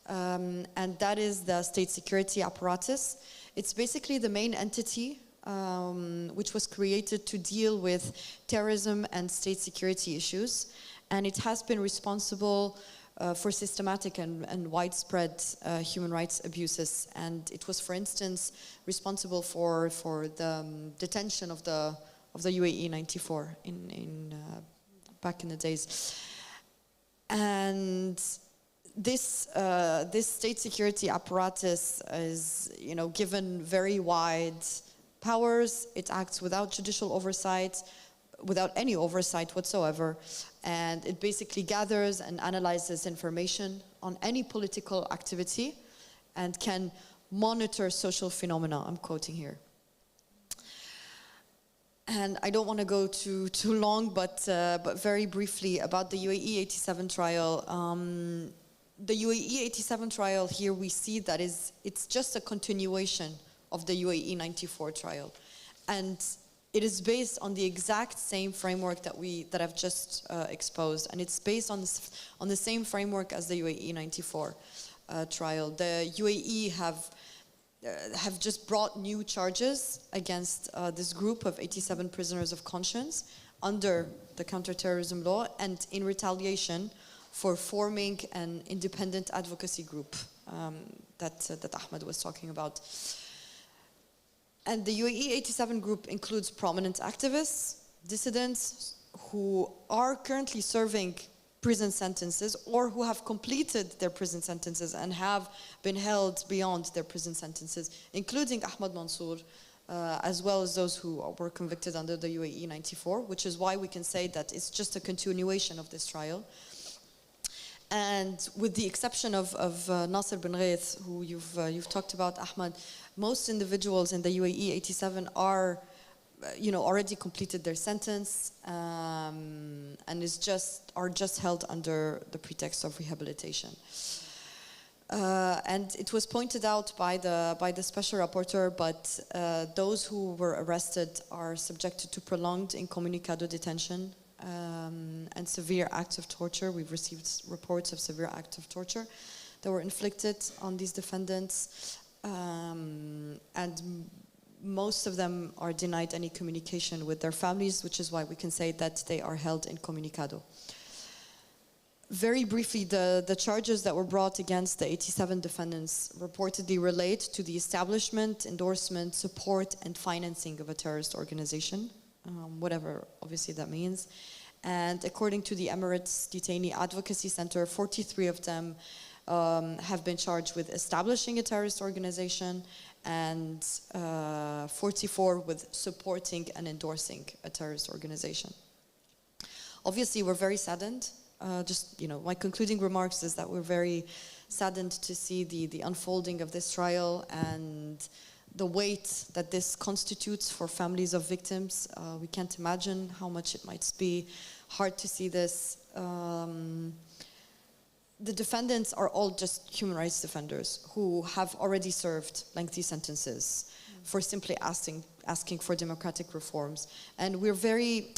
and that is the state security apparatus. It's basically the main entity which was created to deal with terrorism and state security issues. And it has been responsible for systematic and widespread human rights abuses. And it was, for instance, responsible for the detention of the UAE 94 back in the days. And this state security apparatus is, given very wide powers. It acts without judicial oversight, without any oversight whatsoever, and it basically gathers and analyzes information on any political activity and can monitor social phenomena. I'm quoting here. And I don't want to go too long, but very briefly about the UAE 87 trial. The UAE 87 trial here we see that it's just a continuation of the UAE 94 trial, and it is based on the exact same framework that I've just exposed, and it's based on the same framework as the UAE 94 trial. The UAE have just brought new charges against this group of 87 prisoners of conscience under the counter-terrorism law, and in retaliation for forming an independent advocacy group that Ahmed was talking about. And the UAE 87 group includes prominent activists, dissidents who are currently serving prison sentences or who have completed their prison sentences and have been held beyond their prison sentences, including Ahmed Mansour, as well as those who were convicted under the UAE 94, which is why we can say that it's just a continuation of this trial. And with the exception of Nasser bin Ghaith, who you've talked about, Ahmed, most individuals in the UAE 87 are, already completed their sentence and are just held under the pretext of rehabilitation. And it was pointed out by the Special Rapporteur, but those who were arrested are subjected to prolonged incommunicado detention and severe acts of torture. We've received reports of severe acts of torture that were inflicted on these defendants, and most of them are denied any communication with their families, which is why we can say that they are held incommunicado. Very briefly, the charges that were brought against the 87 defendants reportedly relate to the establishment, endorsement, support, and financing of a terrorist organization, whatever obviously that means. And according to the Emirates Detainee Advocacy Center, 43 of them have been charged with establishing a terrorist organization, and 44 with supporting and endorsing a terrorist organization. Obviously, we're very saddened. My concluding remarks is that we're very saddened to see the unfolding of this trial and the weight that this constitutes for families of victims. We can't imagine how much it might be. Hard to see this. The defendants are all just human rights defenders who have already served lengthy sentences for simply asking for democratic reforms. And we're very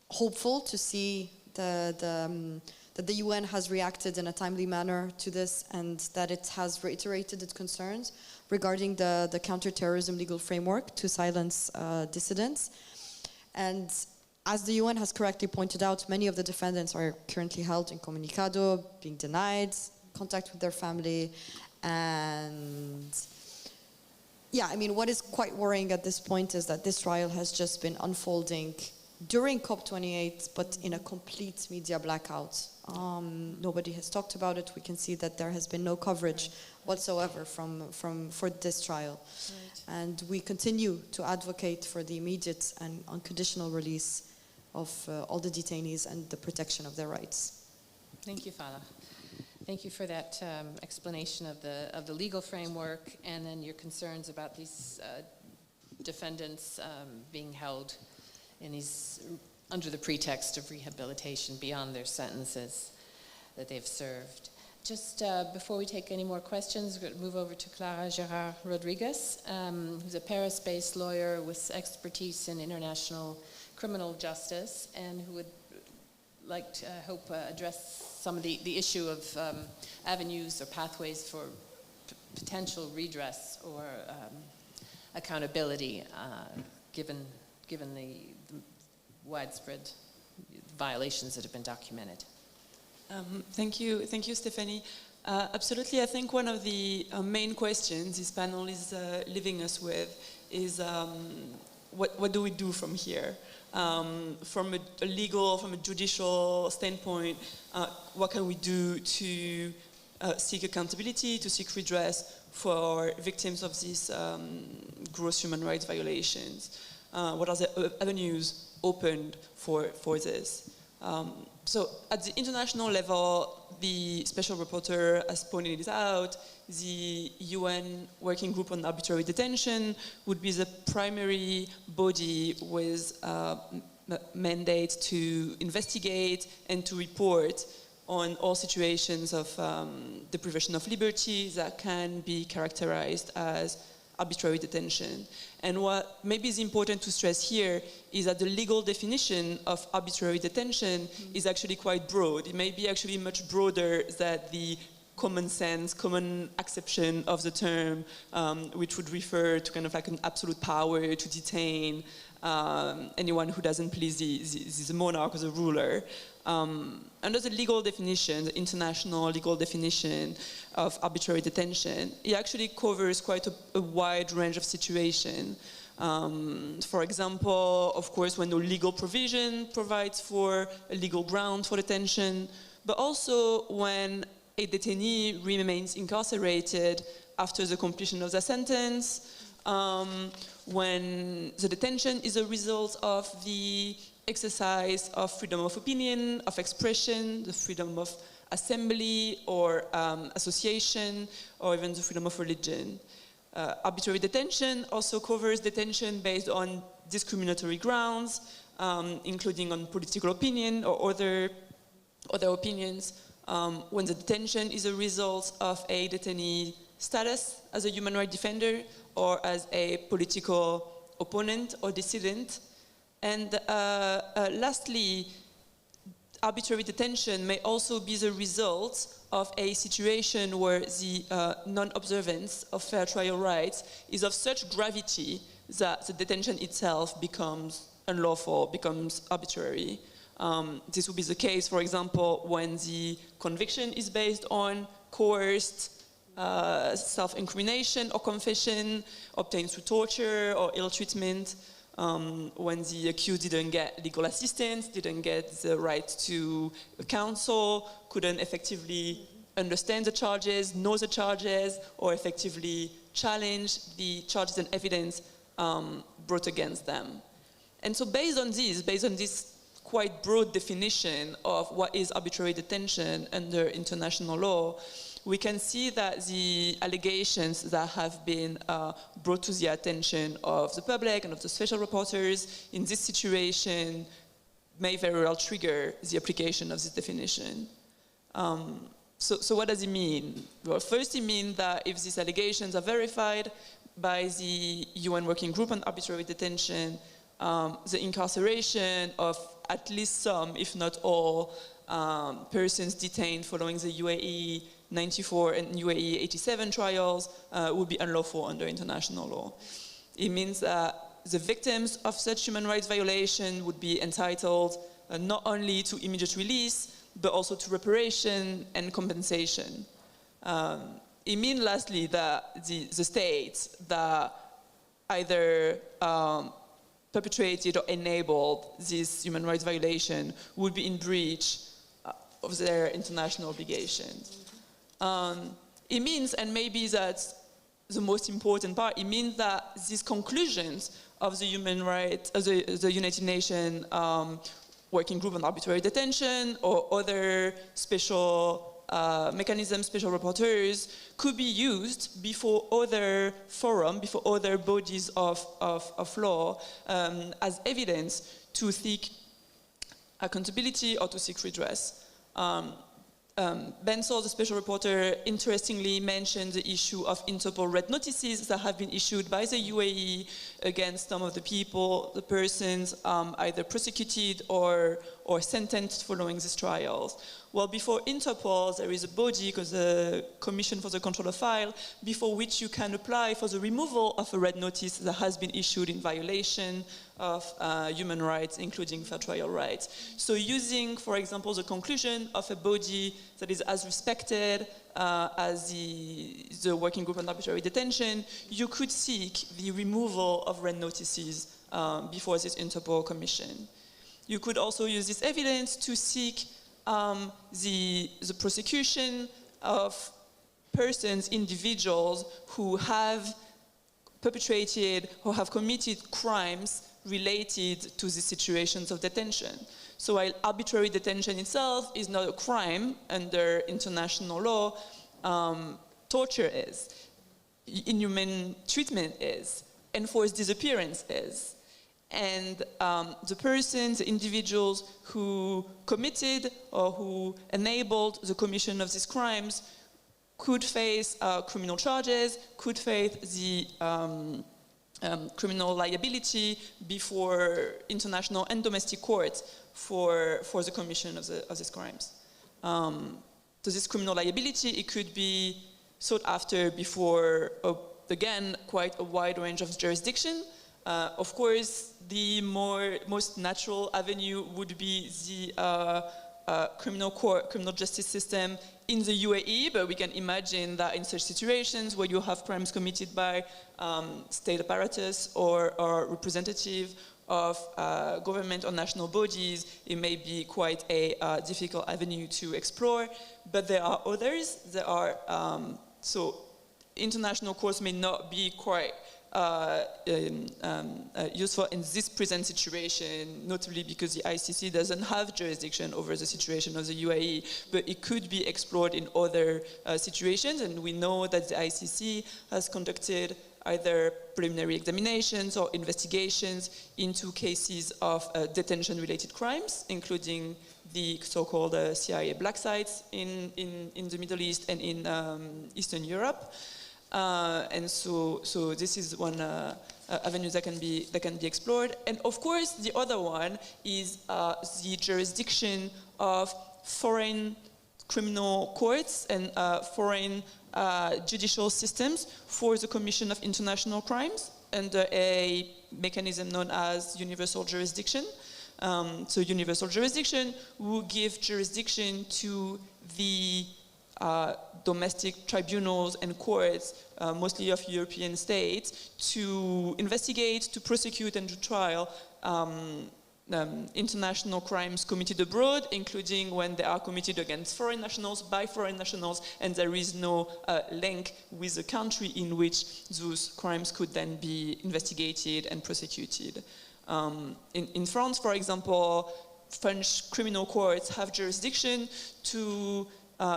hopeful to see that the UN has reacted in a timely manner to this, and that it has reiterated its concerns regarding the counter-terrorism legal framework to silence dissidents. And as the UN has correctly pointed out, many of the defendants are currently held incommunicado, being denied contact with their family. And yeah, I mean, what is quite worrying at this point is that this trial has just been unfolding during COP28, but in a complete media blackout. Nobody has talked about it. We can see that there has been no coverage whatsoever for this trial. Right. And we continue to advocate for the immediate and unconditional release of all the detainees and the protection of their rights. Thank you, Fala. Thank you for that explanation of the legal framework, and then your concerns about these defendants being held under the pretext of rehabilitation beyond their sentences that they've served. Just before we take any more questions, we're going to move over to Clara Gerard Rodriguez, who's a Paris-based lawyer with expertise in international criminal justice, and who would like to address some of the issue of avenues or pathways for potential redress or accountability, given the widespread violations that have been documented. Thank you, Stephanie. Absolutely, I think one of the main questions this panel is leaving us with is what do we do from here? From a legal, from a judicial standpoint, what can we do to seek accountability, to seek redress for victims of these gross human rights violations? What are the avenues opened for this? So at the international level, the Special Rapporteur has pointed it out, the UN Working Group on Arbitrary Detention would be the primary body with a mandate to investigate and to report on all situations of deprivation of liberty that can be characterized as arbitrary detention. And what maybe is important to stress here is that the legal definition of arbitrary detention is actually quite broad. It may be actually much broader than the common sense, common acception of the term, which would refer to kind of like an absolute power to detain anyone who doesn't please the monarch or the ruler. Under the legal definition, the international legal definition of arbitrary detention, it actually covers quite a wide range of situations. For example, of course, when no legal provision provides for a legal ground for detention, but also when a detainee remains incarcerated after the completion of the sentence, when the detention is a result of the exercise of freedom of opinion, of expression, the freedom of assembly or association, or even the freedom of religion. Arbitrary detention also covers detention based on discriminatory grounds, including on political opinion or other opinions, when the detention is a result of a detainee status as a human rights defender or as a political opponent or dissident. And lastly, arbitrary detention may also be the result of a situation where the non-observance of fair trial rights is of such gravity that the detention itself becomes unlawful, becomes arbitrary. This would be the case, for example, when the conviction is based on coerced self-incrimination or confession obtained through torture or ill treatment, when the accused didn't get legal assistance, didn't get the right to counsel, couldn't effectively understand the charges, know the charges, or effectively challenge the charges and evidence brought against them. And so based on this quite broad definition of what is arbitrary detention under international law, we can see that the allegations that have been brought to the attention of the public and of the special rapporteurs in this situation may very well trigger the application of this definition. So what does it mean? Well, first it means that if these allegations are verified by the UN Working Group on Arbitrary Detention, the incarceration of at least some, if not all, persons detained following the UAE 94 and UAE 87 trials would be unlawful under international law. It means that the victims of such human rights violation would be entitled not only to immediate release, but also to reparation and compensation. It means lastly that the states that either perpetrated or enabled this human rights violation would be in breach of their international obligations. It means, and maybe that's the most important part, it means that these conclusions of the human rights, the United Nations Working Group on Arbitrary Detention or other special mechanisms, special rapporteurs, could be used before other forums, before other bodies of law as evidence to seek accountability or to seek redress. Ben Saul, the special rapporteur, interestingly mentioned the issue of Interpol red notices that have been issued by the UAE against some of the people, the persons either prosecuted or sentenced following these trials. Well, before Interpol, there is a body called the Commission for the Control of File, before which you can apply for the removal of a red notice that has been issued in violation of human rights, including fair trial rights. So using, for example, the conclusion of a body that is as respected as the Working Group on Arbitrary Detention, you could seek the removal of red notices before this Interpol Commission. You could also use this evidence to seek the prosecution of persons, individuals who have perpetrated or have committed crimes related to the situations of detention. So while arbitrary detention itself is not a crime under international law, torture is, inhuman treatment is, enforced disappearance is. And the persons, the individuals who committed or who enabled the commission of these crimes could face criminal charges, could face the criminal liability before international and domestic courts for the commission of these crimes. So this criminal liability, it could be sought after before, again, quite a wide range of jurisdiction. Of course, the most natural avenue would be the criminal justice system in the UAE, but we can imagine that in such situations where you have crimes committed by state apparatus or representative of government or national bodies, it may be quite a difficult avenue to explore. But there are others. There are so international courts may not be quite useful in this present situation, notably because the ICC doesn't have jurisdiction over the situation of the UAE, but it could be explored in other situations, and we know that the ICC has conducted either preliminary examinations or investigations into cases of detention-related crimes, including the so-called CIA black sites in the Middle East and in Eastern Europe. And so this is one avenue that can be explored. And of course, the other one is the jurisdiction of foreign criminal courts and foreign judicial systems for the commission of international crimes under a mechanism known as universal jurisdiction. So universal jurisdiction will give jurisdiction to the domestic tribunals and courts, mostly of European states, to investigate, to prosecute, and to trial international crimes committed abroad, including when they are committed against foreign nationals, by foreign nationals, and there is no link with the country in which those crimes could then be investigated and prosecuted. In France, for example, French criminal courts have jurisdiction to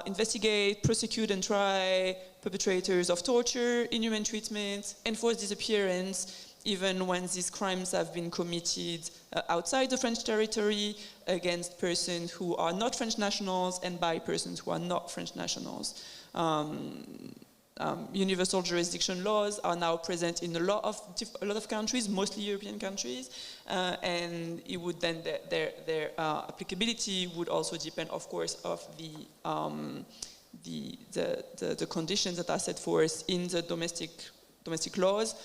investigate, prosecute, and try perpetrators of torture, inhuman treatment, enforced disappearance, even when these crimes have been committed outside the French territory against persons who are not French nationals and by persons who are not French nationals. Universal jurisdiction laws are now present in a lot of countries, mostly European countries, and it would then their applicability would also depend, of course, of the conditions that are set forth in the domestic laws.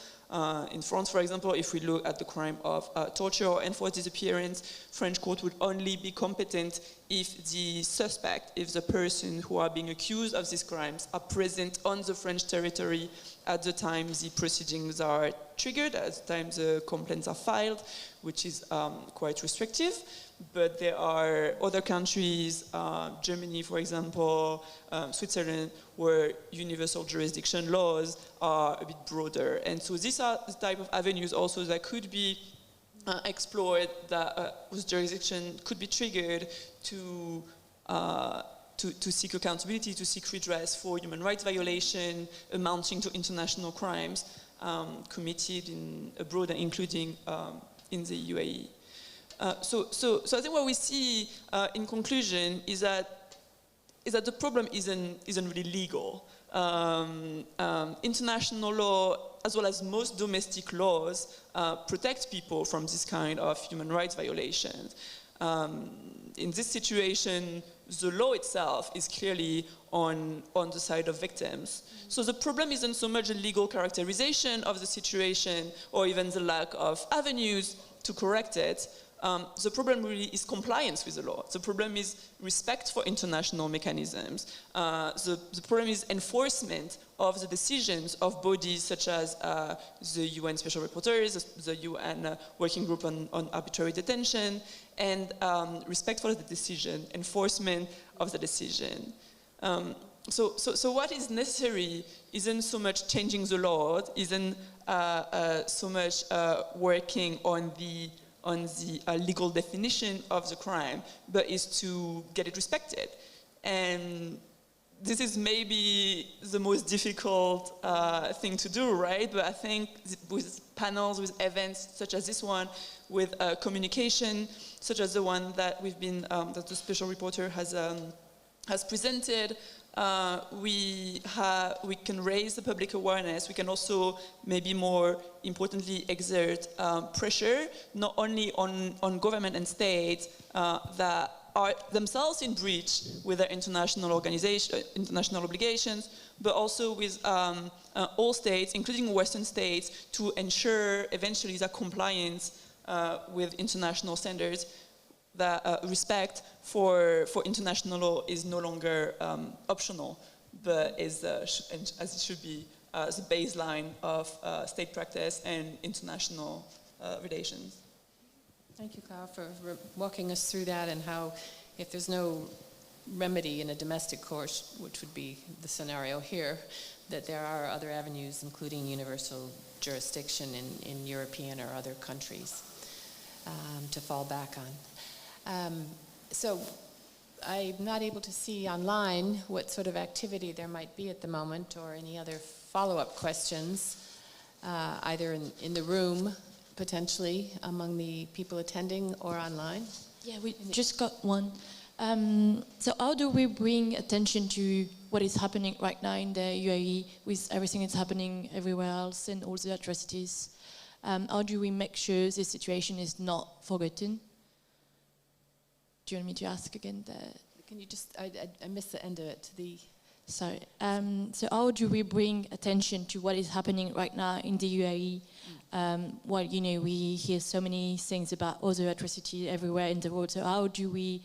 In France, for example, if we look at the crime of torture or enforced disappearance, French court would only be competent if the suspect, if the person who are being accused of these crimes are present on the French territory at the time the proceedings are triggered, at the time the complaints are filed, which is quite restrictive. But there are other countries, Germany, for example, Switzerland, where universal jurisdiction laws are a bit broader. And so these are the type of avenues also that could be explored, that whose jurisdiction could be triggered to seek accountability, to seek redress for human rights violation amounting to international crimes committed abroad, including in the UAE. So I think what we see in conclusion is that the problem isn't really legal. International law, as well as most domestic laws, protect people from this kind of human rights violations. In this situation, the law itself is clearly on the side of victims. So the problem isn't so much a legal characterization of the situation or even the lack of avenues to correct it. The problem really is compliance with the law. The problem is respect for international mechanisms. The problem is enforcement of the decisions of bodies such as the UN Special Rapporteur, the UN Working Group on Arbitrary Detention, and respect for the decision, enforcement of the decision. So what is necessary isn't so much changing the law, isn't so much working on the legal definition of the crime, but is to get it respected. And this is maybe the most difficult thing to do, right? But I think with panels, with events such as this one, with communication, such as the one that that the Special Rapporteur has presented, we can raise the public awareness. We can also, maybe more importantly, exert pressure, not only on government and states that are themselves in breach with their international obligations, but also with all states, including Western states, to ensure eventually that compliance with international standards, that respect for international law is no longer optional, but is, as it should be, the baseline of state practice and international relations. Thank you, Carl, for walking us through that, and how, if there's no remedy in a domestic court, which would be the scenario here, that there are other avenues, including universal jurisdiction in European or other countries, to fall back on. So I'm not able to see online what sort of activity there might be at the moment, or any other follow-up questions. either in the room, potentially, among the people attending, or online? Yeah, we just got one. So how do we bring attention to what is happening right now in the UAE with everything that's happening everywhere else and all the atrocities? How do we make sure this situation is not forgotten? Do you want me to ask again? Can you just, I missed the end of it. Sorry. So how do we bring attention to what is happening right now in the UAE? Well, you know, we hear so many things about other atrocities everywhere in the world. So how do we,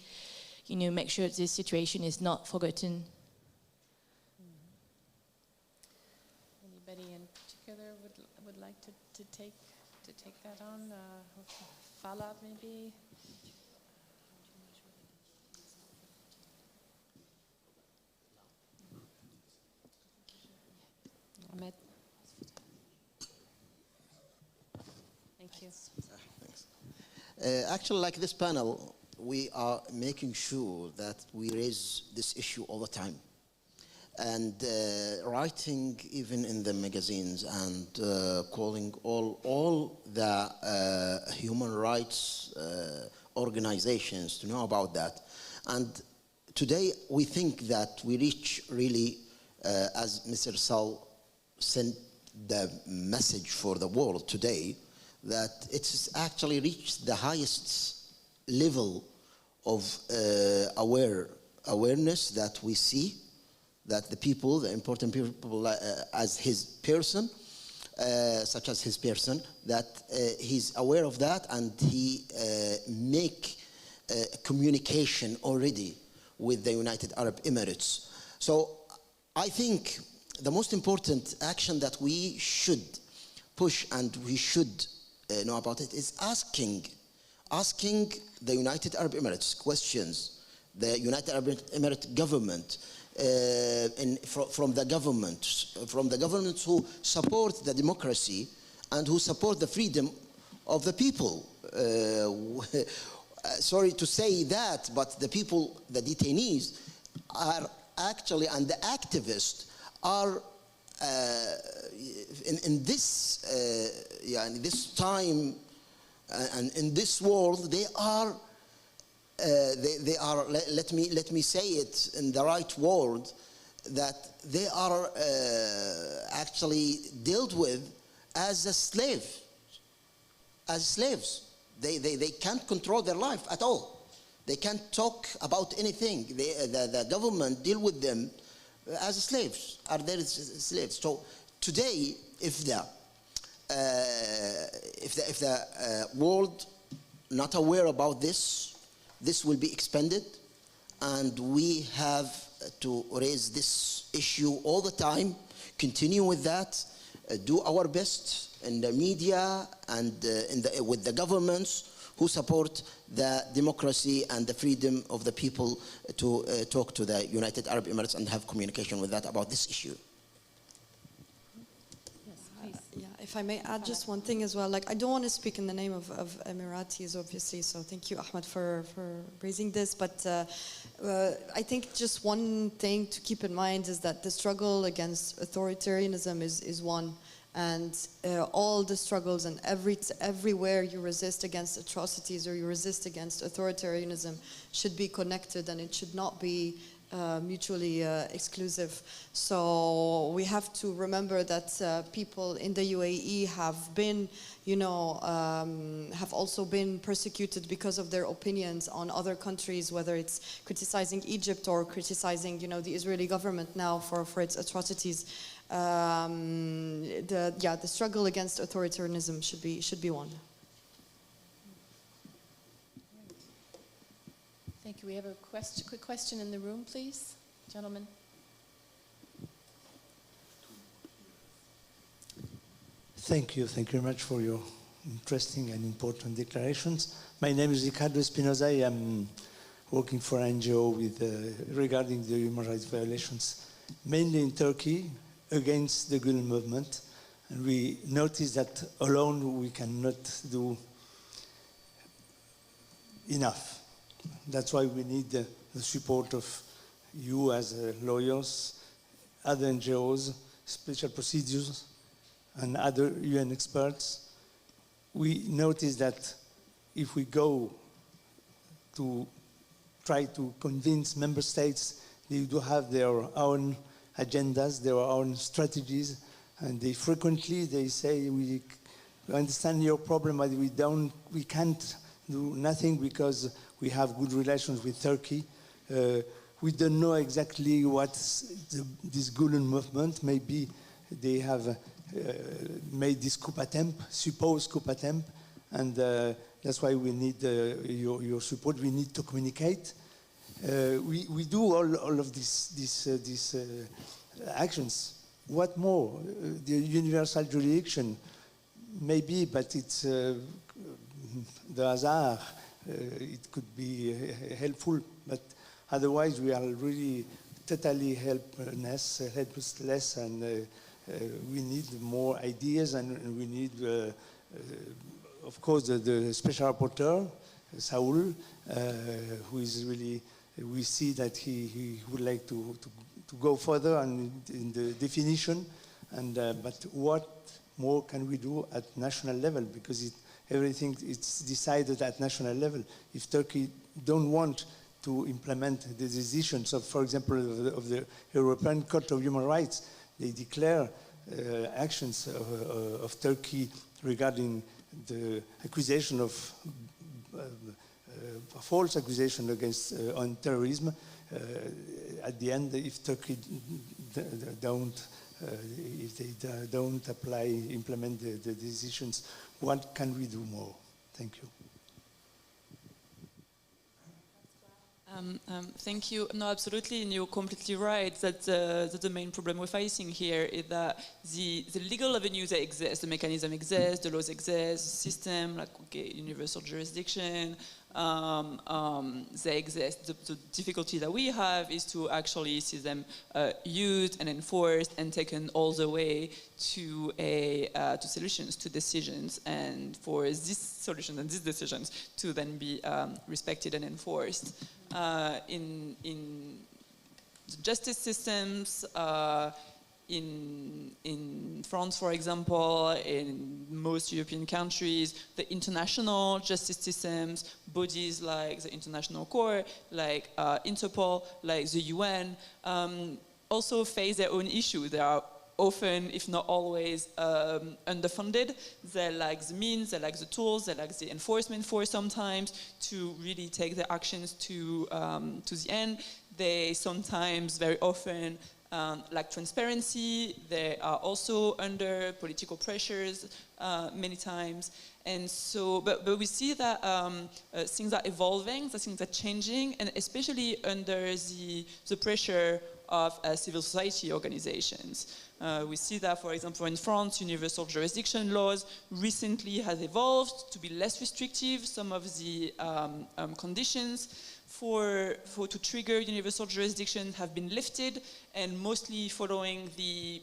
you know, make sure this situation is not forgotten? Anybody in particular would like to take that on? Fala, maybe. Ahmed. Thank you. Thanks. Actually, like this panel, we are making sure that we raise this issue all the time. And writing even in the magazines and calling all the human rights organizations to know about that. And today we think that we reach really, as Mr. Sal sent the message for the world today, that it's actually reached the highest level of awareness that we see, that the people, the important people as his person, such as his person, that he's aware of that, and he make communication already with the United Arab Emirates. So I think the most important action that we should push and we should know about it is asking the United Arab Emirates questions, the United Arab Emirates government, from the governments who support the democracy and who support the freedom of the people. Sorry to say that, but the people, the detainees, are actually, and the activists are in this time and in this world, they are let me say it in the right word, that they are actually dealt with as a slave, as slaves. They can't control their life at all. They can't talk about anything. The government deal with them as slaves, are their slaves. So today, if the world not aware about this will be expanded, and we have to raise this issue all the time, continue with that, do our best in the media and with the governments who support the democracy and the freedom of the people to talk to the United Arab Emirates and have communication with that about this issue. Yeah, if I may add just one thing as well. Like, I don't want to speak in the name of Emiratis, obviously, so thank you, Ahmed, for raising this. But I think just one thing to keep in mind is that the struggle against authoritarianism is one. And all the struggles and everywhere you resist against atrocities or you resist against authoritarianism should be connected, and it should not be mutually exclusive. So we have to remember that people in the UAE have been, have also been persecuted because of their opinions on other countries, whether it's criticizing Egypt or criticizing, the Israeli government now for its atrocities. The struggle against authoritarianism should be one. Thank you. We have a quick question in the room, please, gentlemen. Thank you very much for your interesting and important declarations. My name is Ricardo Espinoza. I am working for an NGO regarding the human rights violations, mainly in Turkey, against the Gül movement. And we notice that alone we cannot do enough. That's why we need the support of you as lawyers, other NGOs, special procedures, and other UN experts, we noticed that if we go to try to convince member states, they do have their own agendas, their own strategies, and they frequently say, we understand your problem, but we can't do nothing because we have good relations with Turkey. We don't know exactly what this Gulen movement, maybe they have made this coup attempt, supposed coup attempt, and that's why we need your support. We need to communicate. We do all of these actions. What more? The universal jurisdiction, maybe, but it's the hazard. It could be helpful, but otherwise we are really totally helpless, and we need more ideas, and we need, of course, the Special Rapporteur, Saul, who is really, we see that he would like to go further in the definition, and but what more can we do at national level? Because everything it's decided at national level. If Turkey don't want to implement the decisions of, for example, of the European Court of Human Rights, they declare actions of Turkey regarding the accusation of false accusation against on terrorism. At the end, if Turkey if they don't implement the decisions, what can we do more? Thank you. Thank you. No, absolutely, and you're completely right that the main problem we're facing here is that the legal avenues that exist, the mechanism exists, the laws exist, the system, like universal jurisdiction, they exist. The difficulty that we have is to actually see them used and enforced and taken all the way to solutions, to decisions, and for these solutions and these decisions to then be respected and enforced. In justice systems, in France, for example, in most European countries, the international justice systems, bodies like the International Court, like Interpol, like the UN, also face their own issues. They are often, if not always, underfunded. They lack the means, they lack the tools, they lack the enforcement force sometimes to really take the actions to the end. They sometimes, very often, lack transparency. They are also under political pressures many times. And so, but we see that things are evolving, that things are changing, and especially under the pressure of civil society organizations. We see that, for example, in France, universal jurisdiction laws recently has evolved to be less restrictive. Some of the conditions to trigger universal jurisdiction have been lifted, and mostly following the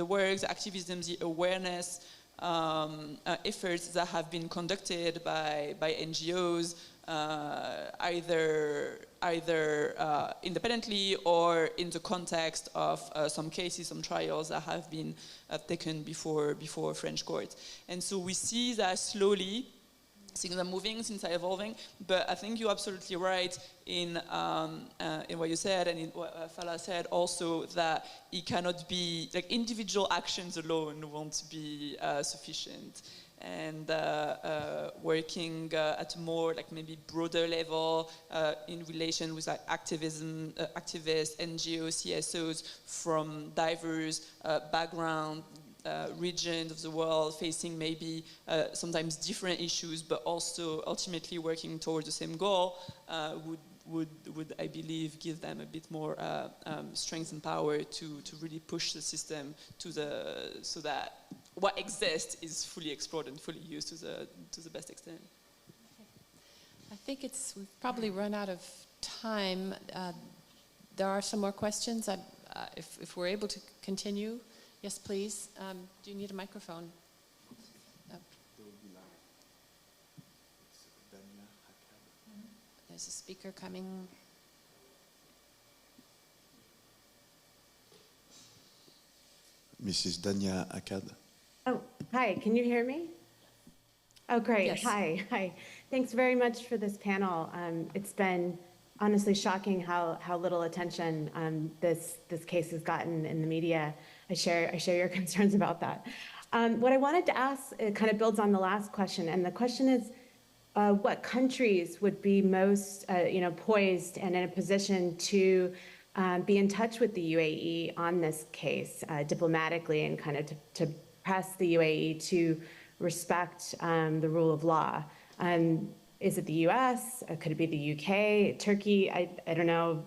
work, the activism, the awareness efforts that have been conducted by NGOs, either independently or in the context of some cases, some trials that have been taken before French courts. And so we see that slowly things are moving, things are evolving, but I think you're absolutely right in what you said, and in what Fala said also, that it cannot be, like, individual actions alone won't be sufficient. And working at a more, like, maybe broader level in relation with, like, activism, activists, NGOs, CSOs from diverse backgrounds, regions of the world, facing maybe sometimes different issues, but also ultimately working towards the same goal, would I believe give them a bit more strength and power to really push the system so that what exists is fully explored and fully used to the best extent. I think we've probably run out of time. There are some more questions. If we're able to continue. Yes, please. Do you need a microphone? Oh. There's a speaker coming. Mrs. Dania Akkad. Hi, can you hear me? Oh, great. Yes. Hi. Thanks very much for this panel. It's been honestly shocking how little attention this case has gotten in the media. I share your concerns about that. What I wanted to ask, it kind of builds on the last question, and the question is, what countries would be most, poised and in a position to be in touch with the UAE on this case diplomatically and kind of to press the UAE to respect the rule of law? Is it the US? Could it be the UK? Turkey? I don't know.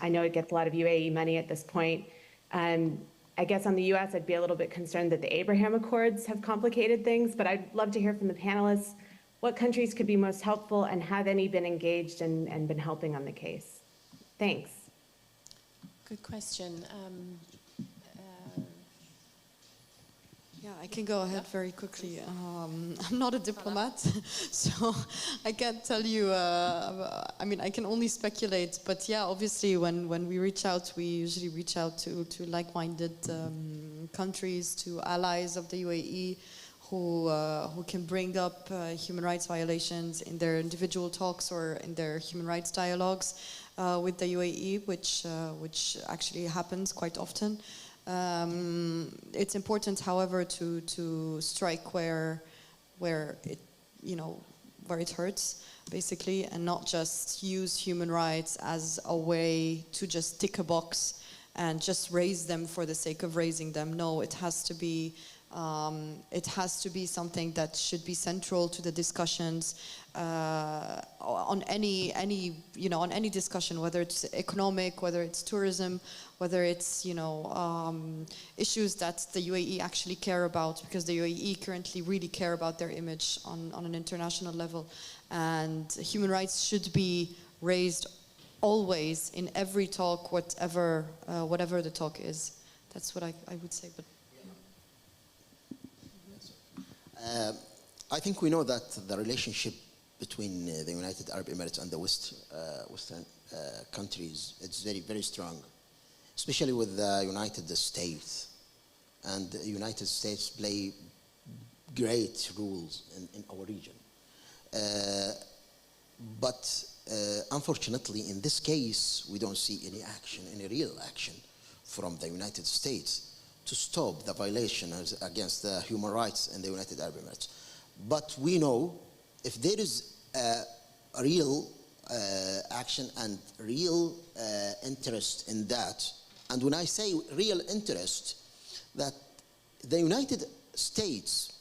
I know it gets a lot of UAE money at this point. I guess on the US, I'd be a little bit concerned that the Abraham Accords have complicated things, but I'd love to hear from the panelists what countries could be most helpful and have any been engaged and been helping on the case? Thanks. Good question. Yeah, I can go ahead very quickly. I'm not a diplomat, so I can't tell you, I can only speculate, but yeah, obviously when we reach out, we usually reach out to like-minded countries, to allies of the UAE who can bring up human rights violations in their individual talks or in their human rights dialogues with the UAE, which actually happens quite often. It's important, however, to strike where it hurts, basically, and not just use human rights as a way to just tick a box and just raise them for the sake of raising them. No, it has to be something that should be central to the discussions on any discussion, whether it's economic, whether it's tourism, whether it's issues that the UAE actually care about, because the UAE currently really care about their image on an international level, and human rights should be raised always in every talk, whatever the talk is. That's what I would say. But I think we know that the relationship between the United Arab Emirates and the Western countries, it's very, very strong, especially with the United States. And the United States play great roles in our region. But unfortunately, in this case, we don't see any action, any real action from the United States to stop the violations against the human rights in the United Arab Emirates. But we know if there is a real action and real interest in that, and when I say real interest, that the United States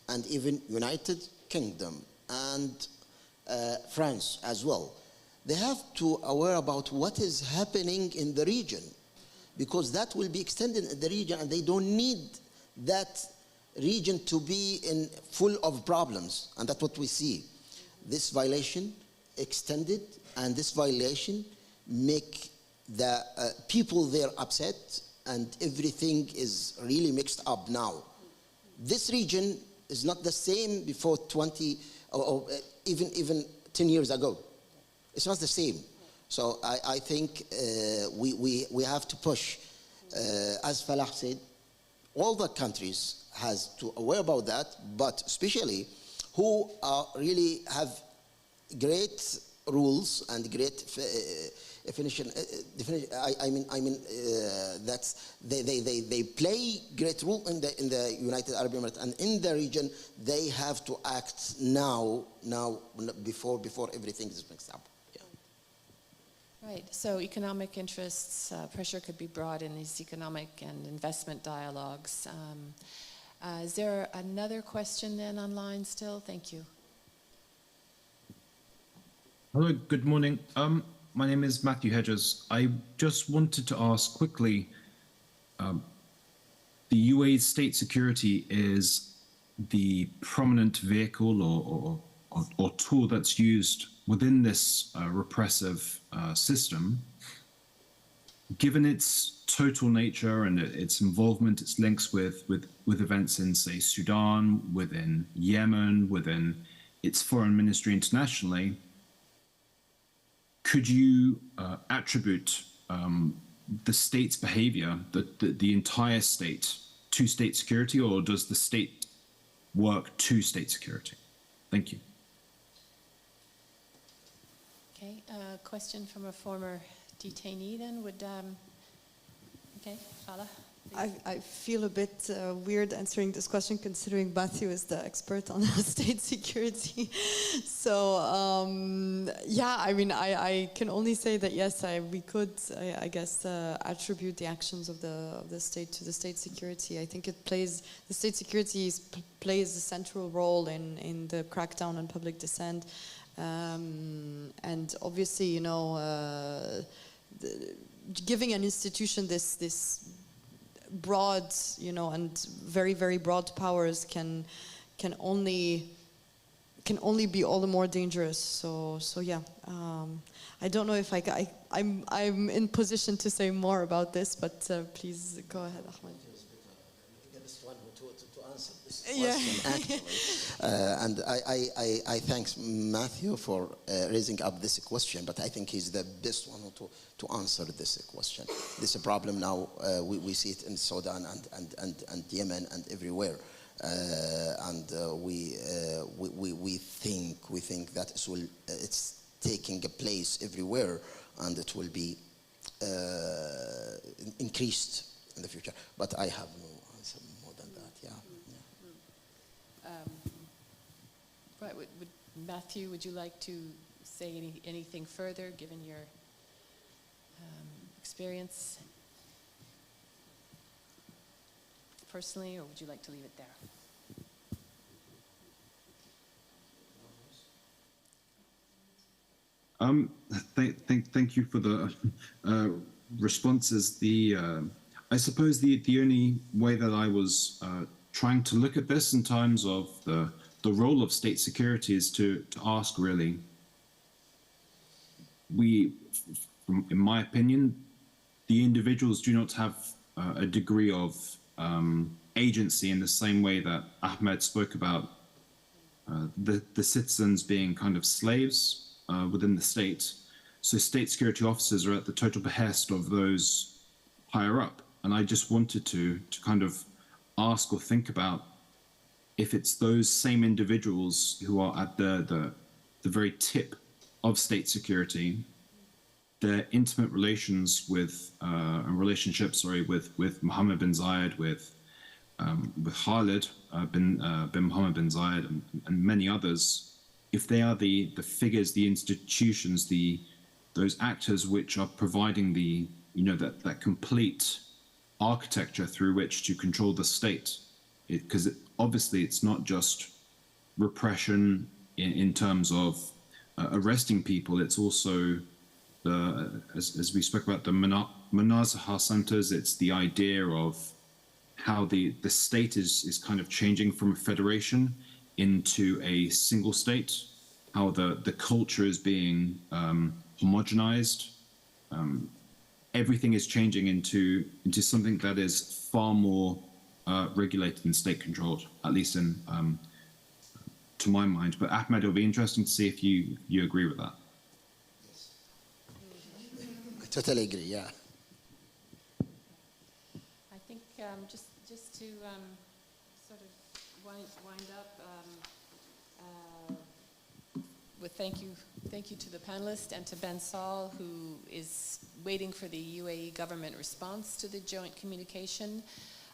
and even United Kingdom and France as well, they have to aware about what is happening in the region, because that will be extended in the region, and they don't need that region to be full of problems. And that's what we see. This violation extended, and this violation make the people there upset, and everything is really mixed up now. This region is not the same before 20 or even 10 years ago. It's not the same. So I think we have to push, as Falah said, all the countries has to aware about that, but especially who really have great rules and great definition. That they play great role in the United Arab Emirates and in the region. They have to act now before everything is mixed up. Right, so economic interests, pressure could be brought in these economic and investment dialogues. Is there another question then online still? Thank you. Hello, good morning. My name is Matthew Hedges. I just wanted to ask quickly, the UAE's state security is the prominent vehicle or tool that's used within this repressive system. Given its total nature and its involvement, its links with events in, say, Sudan, within Yemen, within its foreign ministry internationally, could you attribute the state's behavior, the entire state, to state security, or does the state work to state security? Thank you. Okay, question from a former detainee then would, okay, Fala. I feel a bit weird answering this question considering Matthew is the expert on state security. So yeah, I mean, I can only say that yes, we could, I guess, attribute the actions of the state to the state security. I think the state security plays a central role in the crackdown on public dissent. And obviously, you know, giving an institution this broad, you know, and very, very broad powers can only be all the more dangerous. So yeah, I don't know if I'm in position to say more about this, but please go ahead, Ahmed. To answer this question, actually. And I thank Matthew for raising up this question, but I think he's the best one to answer this question. This problem now, we see it in Sudan and Yemen and everywhere. And we think that it's taking a place everywhere, and it will be increased in the future. But I have no answer more than that. Yeah. Right. Matthew, would you like to say anything further, given your experience personally, or would you like to leave it there? Thank you for the responses. I suppose the only way that I was trying to look at this in terms of the role of state security is to ask, really, in my opinion, the individuals do not have a degree of agency in the same way that Ahmed spoke about the citizens being kind of slaves within the state. So state security officers are at the total behest of those higher up. And I just wanted to kind of ask or think about if it's those same individuals who are at the very tip of state security, their intimate relations with with Mohammed bin Zayed, with Khalid bin Mohammed bin Zayed, and many others, if they are the figures, the institutions, those actors which are providing that complete architecture through which to control the state, because obviously it's not just repression in terms of arresting people, it's also as we spoke about the Munazaha centers, it's the idea of how the state is kind of changing from a federation into a single state, how the culture is being homogenized. Everything is changing into something that is far more regulated and state controlled, at least to my mind. But Ahmed, it'll be interesting to see if you agree with that. I totally agree. Yeah. I think just to sort of wind up. With thank you to the panelists and to Ben Saul, who is waiting for the UAE government response to the joint communication.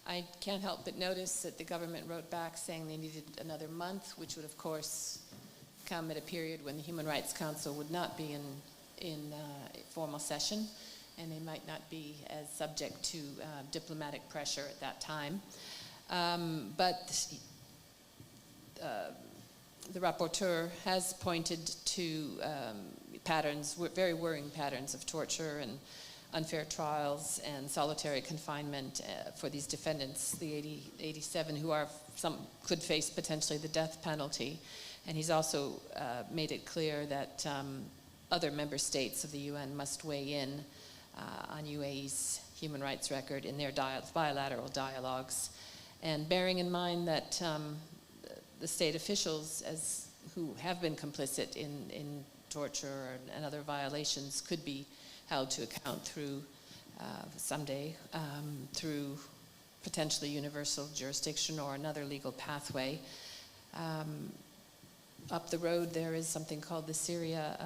I can't help but notice that the government wrote back saying they needed another month, which would of course come at a period when the Human Rights Council would not be in formal session, and they might not be as subject to diplomatic pressure at that time. But the rapporteur has pointed to very worrying patterns of torture and unfair trials and solitary confinement for these defendants, the 87 who some could face potentially the death penalty. And he's also made it clear that other member states of the UN must weigh in on UAE's human rights record in their bilateral dialogues. And bearing in mind that the state officials who have been complicit in torture and other violations could be held to account through someday through potentially universal jurisdiction or another legal pathway. Up the road there is something called the Syria,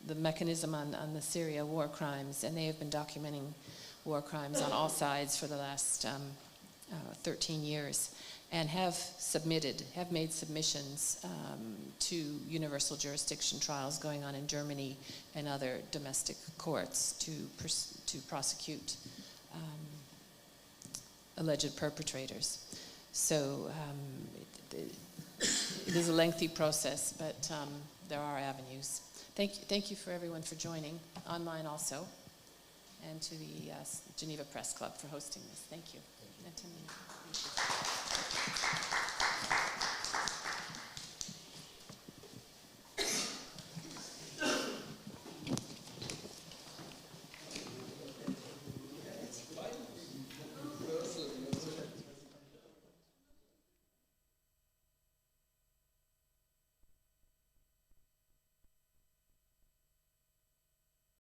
the mechanism on the Syria war crimes, and they have been documenting war crimes on all sides for the last 13 years, and have made submissions to universal jurisdiction trials going on in Germany and other domestic courts to prosecute alleged perpetrators. So it is a lengthy process, but there are avenues. Thank you for everyone for joining, online also, and to the Geneva Press Club for hosting this. Thank you. And to me. Thank you.